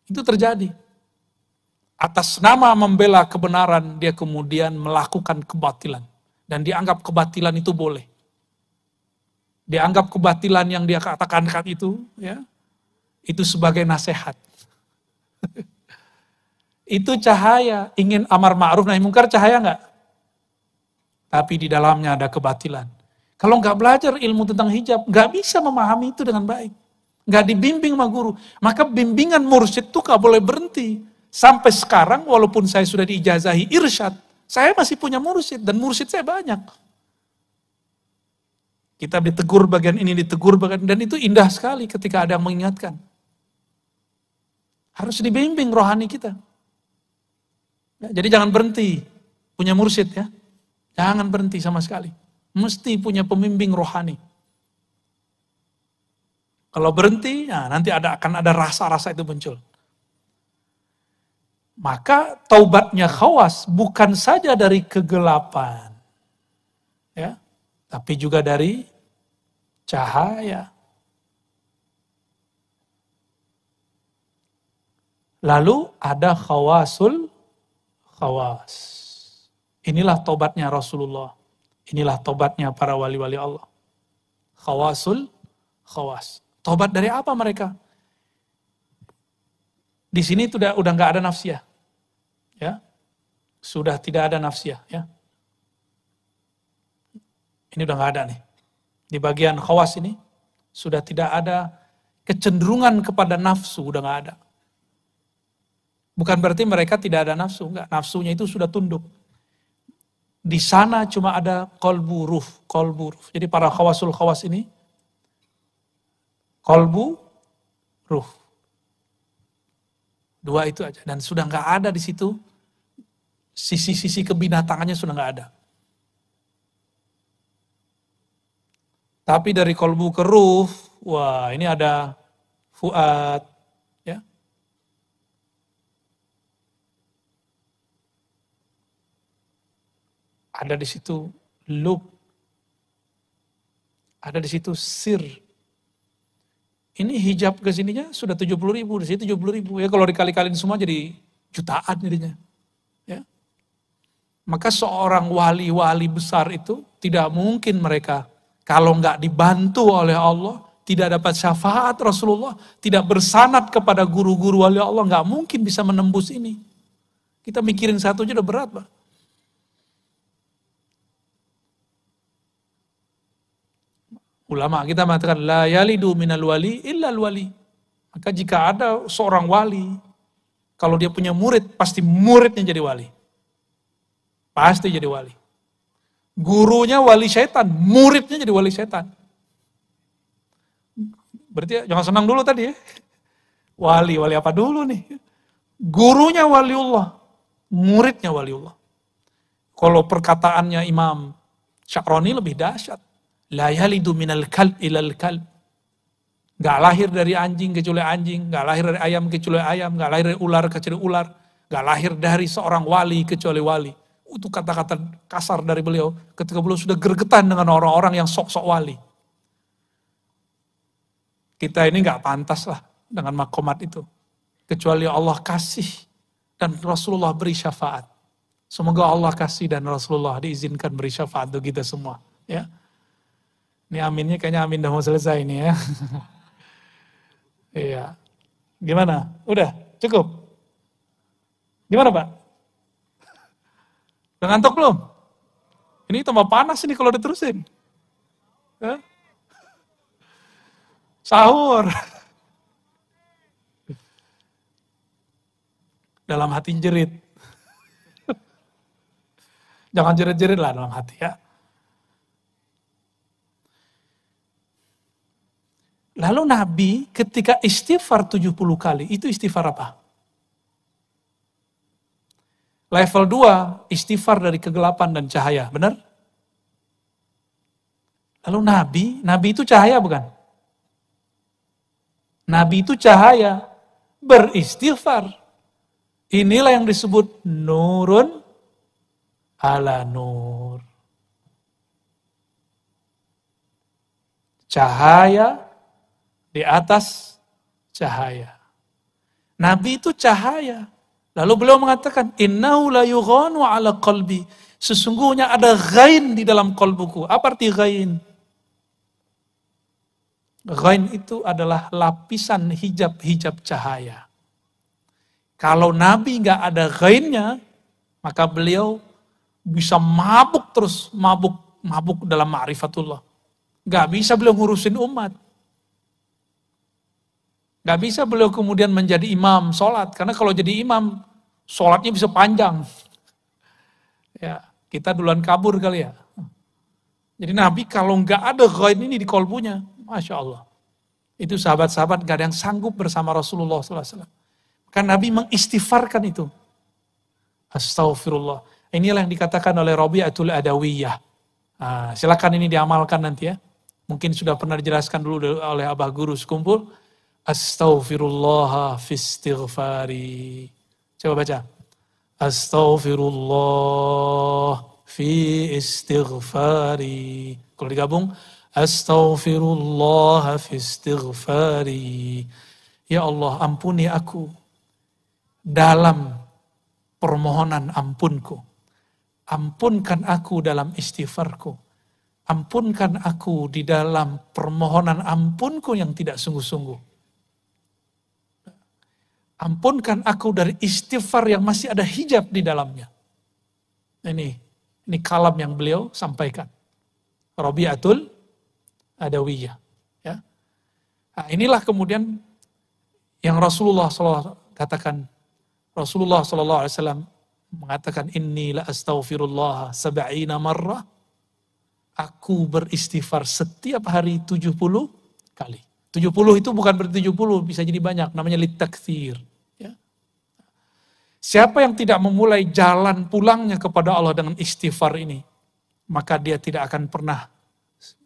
[SPEAKER 1] itu terjadi. Atas nama membela kebenaran, dia kemudian melakukan kebatilan. Dan dianggap kebatilan itu boleh. Dianggap kebatilan yang dia katakan itu, ya, itu sebagai nasihat. Itu cahaya, ingin amar ma'ruf nahi mungkar cahaya enggak? Tapi di dalamnya ada kebatilan. Kalau enggak belajar ilmu tentang hijab, enggak bisa memahami itu dengan baik. Enggak dibimbing sama guru. Maka bimbingan mursyid itu enggak boleh berhenti. Sampai sekarang walaupun saya sudah diijazahi irsyad, saya masih punya mursyid dan mursyid saya banyak. Kita ditegur bagian ini, ditegur bagian, dan itu indah sekali ketika ada yang mengingatkan. Harus dibimbing rohani kita. Ya, jadi jangan berhenti punya mursyid ya. Jangan berhenti sama sekali. Mesti punya pembimbing rohani. Kalau berhenti, nah nanti akan ada rasa-rasa itu muncul. Maka taubatnya Khawas bukan saja dari kegelapan, ya, tapi juga dari cahaya. Lalu ada khawasul khawas. Inilah taubatnya Rasulullah. Inilah taubatnya para wali-wali Allah. Khawasul khawas. Taubat dari apa mereka? Di sini udah nggak ada nafsiyah. Ya. sudah tidak ada nafsiyah, ya. Ini udah nggak ada nih. Di bagian khawas ini sudah tidak ada kecenderungan kepada nafsu, udah nggak ada. Bukan berarti mereka tidak ada nafsu, enggak. Nafsunya itu sudah tunduk. Di sana cuma ada qalbu ruh. Jadi para khawasul khawas ini, qalbu, ruh. Dua itu aja. Dan sudah nggak ada di situ, sisi-sisi kebinatangannya sudah nggak ada. Tapi dari qalbu ke ruh, wah ini ada fuad, ya. Ada di situ lub, ada di situ sir. Ini hijab ke sininya sudah 70.000, di sini 70.000. Ya kalau dikali-kaliin semua jadi jutaan jadinya. Ya. Maka seorang wali-wali besar itu tidak mungkin mereka kalau nggak dibantu oleh Allah, tidak dapat syafaat Rasulullah, tidak bersanad kepada guru-guru wali Allah, nggak mungkin bisa menembus ini. Kita mikirin satu aja udah berat, Pak. Ulama kita mengatakan la yalidu minal wali illal wali. Maka jika ada seorang wali, kalau dia punya murid, pasti muridnya jadi wali. Pasti jadi wali. Gurunya wali setan, muridnya jadi wali setan. Berarti jangan senang dulu tadi ya. Wali apa dulu nih? Gurunya waliullah, muridnya waliullah. Kalau perkataannya Imam Sya'rani lebih dahsyat. La yalidu minal kalb ilal kalb. Gak lahir dari anjing kecuali anjing, gak lahir dari ayam kecuali ayam, gak lahir dari ular kecuali ular, gak lahir dari seorang wali kecuali wali. Itu kata-kata kasar dari beliau ketika beliau sudah gregetan dengan orang-orang yang sok-sok wali. Kita ini gak pantas lah dengan makomat itu. Kecuali Allah kasih dan Rasulullah beri syafaat. Semoga Allah kasih dan Rasulullah diizinkan beri syafaat untuk kita semua. Ya. Ini aminnya kayaknya amin udah mau selesai ini ya. Iya. Gimana? Udah? Cukup? Gimana Pak? Udah ngantuk belum? Ini tambah panas ini kalau diterusin. Ya? Sahur. Dalam hati jerit. Jangan jerit-jerit lah dalam hati ya. Lalu Nabi ketika istighfar 70 kali, itu istighfar apa? Level 2, istighfar dari kegelapan dan cahaya, benar? Lalu Nabi itu cahaya bukan? Nabi itu cahaya, beristighfar. Inilah yang disebut nurun ala nur. Cahaya di atas cahaya. Nabi itu cahaya. Lalu beliau mengatakan, innahu la yughanu ala qalbi. Sesungguhnya ada ghain di dalam qalbuku. Apa arti ghain? Ghain itu adalah lapisan hijab-hijab cahaya. Kalau Nabi nggak ada ghainnya, maka beliau bisa mabuk terus, mabuk dalam ma'rifatullah. Nggak bisa beliau ngurusin umat. Gak bisa beliau kemudian menjadi imam sholat. Karena kalau jadi imam, sholatnya bisa panjang. Ya, kita duluan kabur kali ya. Jadi Nabi kalau gak ada ghain ini di kolbunya, Masya Allah. Itu sahabat-sahabat gak ada yang sanggup bersama Rasulullah SAW. Karena Nabi mengistighfarkan itu. Astaghfirullah. Inilah yang dikatakan oleh Rabi'atul Adawiyah. Nah, silakan ini diamalkan nanti ya. Mungkin sudah pernah dijelaskan dulu oleh Abah Guru sekumpul. Astaghfirullah fi istighfari. Coba baca. Astaghfirullah fi istighfari. Kalau digabung, astaghfirullah fi istighfari. Ya Allah, ampuni aku dalam permohonan ampunku. Ampunkan aku dalam istighfarku. Ampunkan aku di dalam permohonan ampunku yang tidak sungguh-sungguh. Ampunkan aku dari istighfar yang masih ada hijab di dalamnya. Ini kalam yang beliau sampaikan. Rabi'atul Adawiyah. Ya. Nah, inilah kemudian yang Rasulullah SAW katakan. Rasulullah SAW mengatakan, Inni la astaghfirullah sab'ina marrah. Aku beristighfar setiap hari 70 kali. 70 itu bukan berarti 70, bisa jadi banyak. Namanya litakthir. Ya. Siapa yang tidak memulai jalan pulangnya kepada Allah dengan istighfar ini, maka dia tidak akan pernah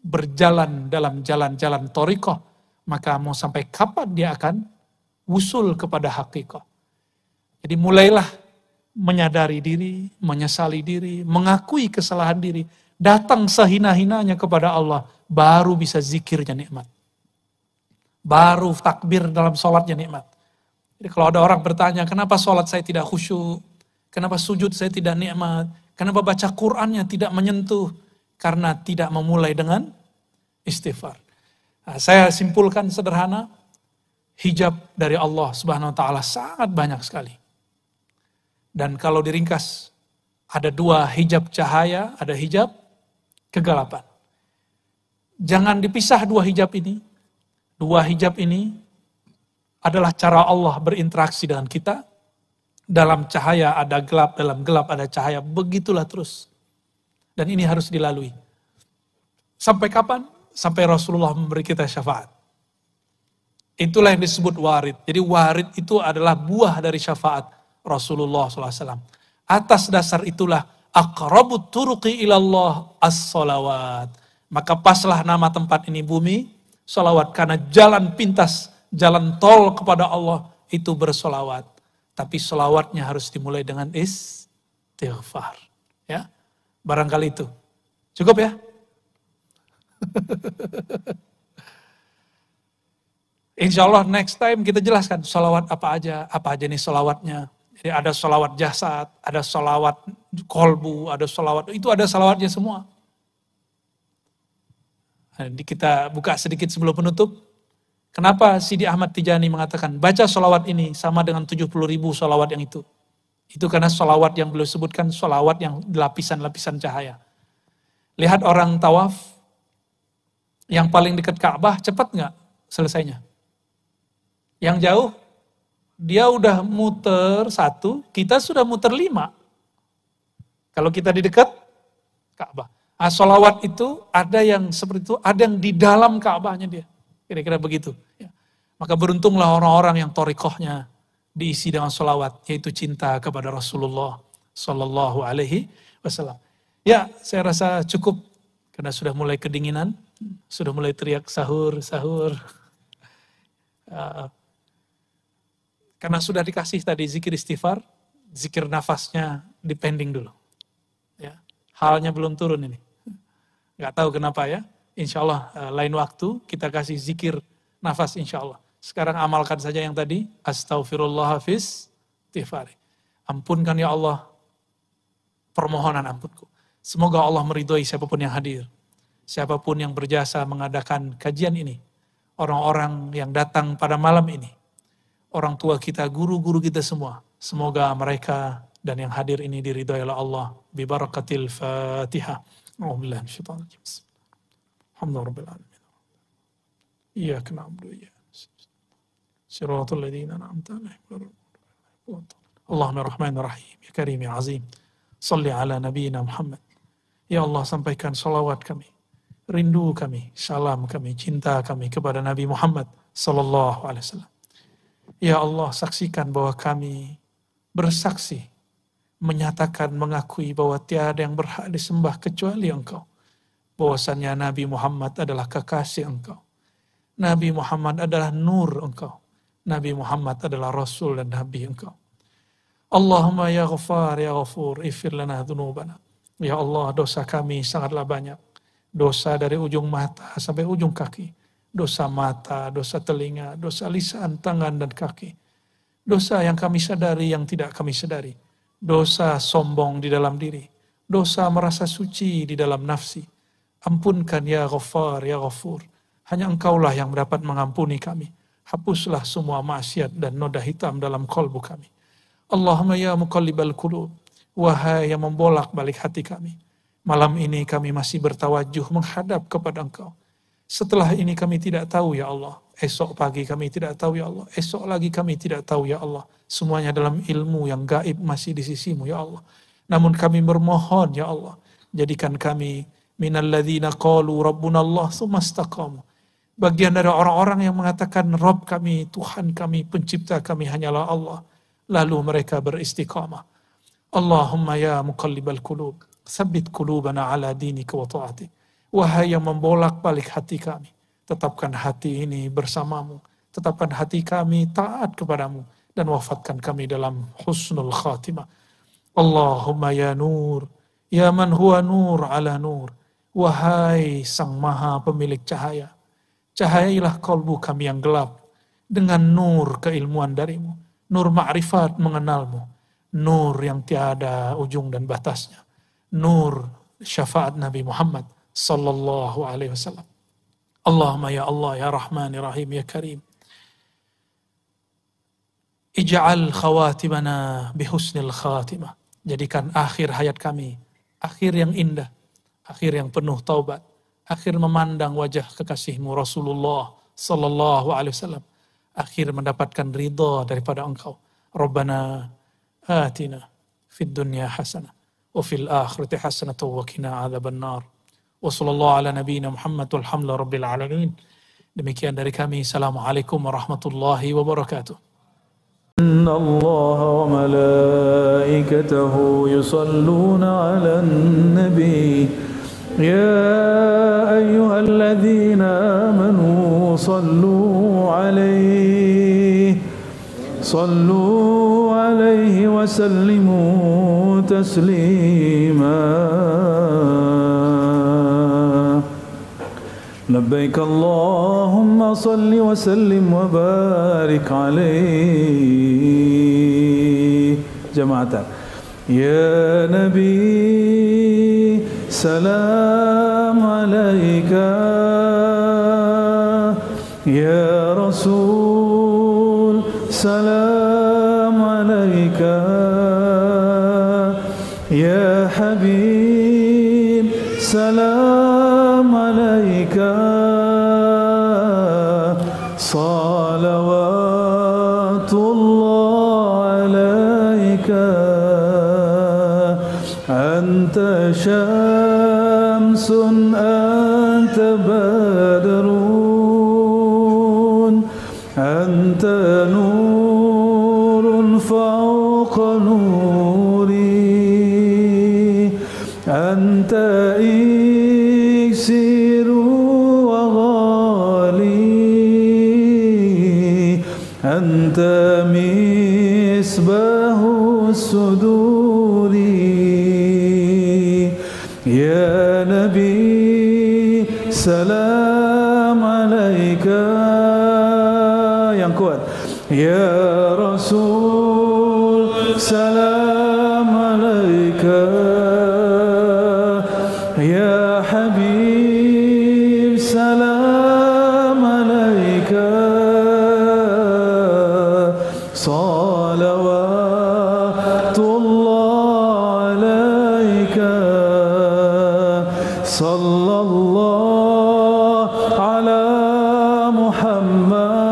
[SPEAKER 1] berjalan dalam jalan-jalan thariqah. Maka mau sampai kapan dia akan wusul kepada hakikat. Jadi mulailah menyadari diri, menyesali diri, mengakui kesalahan diri, datang sehina-hinanya kepada Allah, baru bisa zikirnya nikmat. Baru takbir dalam sholatnya nikmat. Jadi kalau ada orang bertanya, kenapa sholat saya tidak khusyuk? Kenapa sujud saya tidak nikmat? Kenapa baca Qur'annya tidak menyentuh? Karena tidak memulai dengan istighfar. Nah, saya simpulkan sederhana, hijab dari Allah Subhanahu wa taala sangat banyak sekali. Dan kalau diringkas, ada 2 hijab cahaya, ada hijab kegelapan. Jangan dipisah 2 hijab ini. 2 hijab ini adalah cara Allah berinteraksi dengan kita. Dalam cahaya ada gelap, dalam gelap ada cahaya. Begitulah terus. Dan ini harus dilalui. Sampai kapan? Sampai Rasulullah memberi kita syafaat. Itulah yang disebut warid. Jadi warid itu adalah buah dari syafaat Rasulullah SAW. Atas dasar itulah aqrabut turuqi ilallah as-salawat. Maka paslah nama tempat ini bumi salawat. Karena jalan pintas, jalan tol kepada Allah itu bersolawat. Tapi solawatnya harus dimulai dengan istighfar. Ya, barangkali itu. Cukup ya? Insya Allah next time kita jelaskan solawat apa aja nih solawatnya. Jadi ada solawat jasad, ada solawat kolbu, ada solawat, itu ada solawatnya semua. Nah, kita buka sedikit sebelum penutup. Kenapa Sidi Ahmad Tijani mengatakan baca solawat ini sama dengan 70.000 solawat yang itu. Itu karena solawat yang beliau sebutkan solawat yang lapisan-lapisan cahaya. Lihat orang tawaf, yang paling dekat Ka'bah cepat nggak selesainya? Yang jauh, dia udah muter 1, kita sudah muter 5. Kalau kita di dekat Ka'bah. Nah, sholawat itu ada yang seperti itu, ada yang di dalam Ka'bahnya dia. Kira-kira begitu. Ya. Maka beruntunglah orang-orang yang thariqahnya diisi dengan sholawat, yaitu cinta kepada Rasulullah Sallallahu Alaihi Wasallam. Ya, saya rasa cukup, karena sudah mulai kedinginan, sudah mulai teriak sahur, sahur. Karena sudah dikasih tadi zikir istighfar, zikir nafasnya dipending dulu. Ya, halnya belum turun ini. Gak tahu kenapa ya. Insya Allah lain waktu kita kasih zikir nafas insya Allah. Sekarang amalkan saja yang tadi. Astaghfirullah hafiz istighfari. Ampunkan ya Allah permohonan ampunku. Semoga Allah meridhoi siapapun yang hadir. Siapapun yang berjasa mengadakan kajian ini. Orang-orang yang datang pada malam ini. Orang tua kita, guru-guru kita semua. Semoga mereka dan yang hadir ini diridhoi oleh Allah. Bi barakatil Fatihah. Alhamdulillah. Alhamdulillah. Iyyaka na'budu wa iyyaka nasta'in. Shiratal ladzina an'amta 'alaihim. Allahumma rahmanir rahim. Ya karim ya azim. Shalli ala nabiyyina Muhammad. Ya Allah, sampaikan salawat kami, rindu kami, salam kami, cinta kami kepada Nabi Muhammad sallallahu alaihi wasallam. Ya Allah, saksikan bahwa kami bersaksi, menyatakan, mengakui bahwa tiada yang berhak disembah kecuali Engkau. Bahwasannya Nabi Muhammad adalah kekasih Engkau. Nabi Muhammad adalah nur Engkau. Nabi Muhammad adalah Rasul dan Nabi Engkau. Allahumma ya Ghaffar ya Ghafur, ighfir lana dzunubana. Ya Allah, dosa kami sangatlah banyak. Dosa dari ujung mata sampai ujung kaki. Dosa mata, dosa telinga, dosa lisan, tangan, dan kaki. Dosa yang kami sadari, yang tidak kami sadari. Dosa sombong di dalam diri. Dosa merasa suci di dalam nafsi. Ampunkan ya Ghaffar, ya Ghafur. Hanya Engkaulah yang dapat mengampuni kami. Hapuslah semua maksiat dan noda hitam dalam kolbu kami. Allahumma ya muqallibal qulub, Wahai yang membolak-balik hati kami, malam ini kami masih bertawajuh menghadap kepada Engkau. Setelah ini kami tidak tahu ya Allah. Esok pagi kami tidak tahu ya Allah. Esok lagi kami tidak tahu ya Allah. Semuanya dalam ilmu yang gaib masih di sisimu ya Allah. Namun kami bermohon ya Allah, jadikan kami minalladzina qalu rabbunallah tsumma istaqamu. Bagian dari orang-orang yang mengatakan Rabb kami, Tuhan kami, pencipta kami hanyalah Allah. Lalu mereka beristiqamah. Allahumma ya muqallibal qulub, tsabbit qulubana ala dinika wa ta'atik. Wahai yang membolak-balik hati kami, tetapkan hati ini bersamamu, tetapkan hati kami taat kepadamu, dan wafatkan kami dalam husnul khatimah. Allahumma ya nur, ya man huwa nur ala nur. Wahai sang maha pemilik cahaya, cahayailah kalbu kami yang gelap dengan nur keilmuan darimu, nur ma'rifat mengenalmu, nur yang tiada ujung dan batasnya, nur syafaat Nabi Muhammad sallallahu alaihi wasallam. Allahumma ya Allah ya Rahman ya Rahim ya Karim, ij'al khawatimana bihusnil khatimah. Jadikan akhir hayat kami akhir yang indah, akhir yang penuh taubat, akhir memandang wajah kekasihmu Rasulullah sallallahu alaihi wasallam, akhir mendapatkan ridha daripada Engkau. Rabbana atina fid dunya hasanah wa fil akhirati hasanah wa qina adzaban nar. Wa sallallahu ala nabiyyina Muhammad walhamdulillahi rabbil alamin. Demikian dari kami. Assalamualaikum warahmatullahi wabarakatuh.
[SPEAKER 2] إن الله وملائكته يصلون على النبي يا أيها الذين آمنوا صلوا عليه وسلموا تسليما لبيك اللهم صل وسلم وبارك عليه جماعة يا نبي سلام عليك يا رسول سلام عليك يا حبيب سلام عليك صلوات الله عليك أنت شمس أنت بدر أنت نور فوق نوري أنت إكسير وغالي أنت مصباح الصدور يا نبي سلام عليك yang kuat ya Rasul salam alaika ya Habib salam alaika salawatullah alaika sallallahu ala Muhammad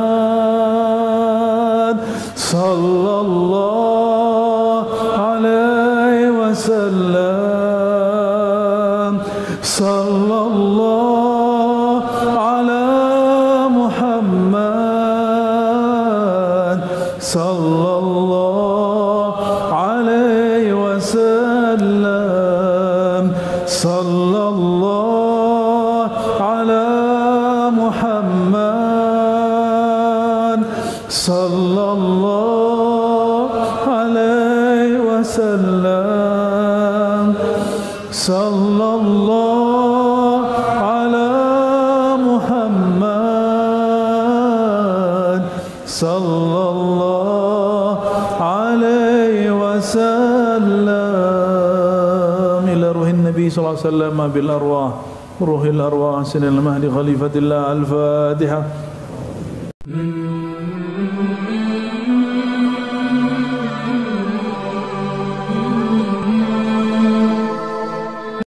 [SPEAKER 2] sallallahu alaihi wasallam sallallahu ala Muhammad sallallahu alaihi wasallam sallallahu ala Muhammad sallallahu alaihi wasallam sallallahu ala Muhammad sallallahu alaihi wasallam ila ruhin nabi sallallahu alaihi wasallam bil arwah ruhil arwah sinil mahdi khalifatillah al-fatihah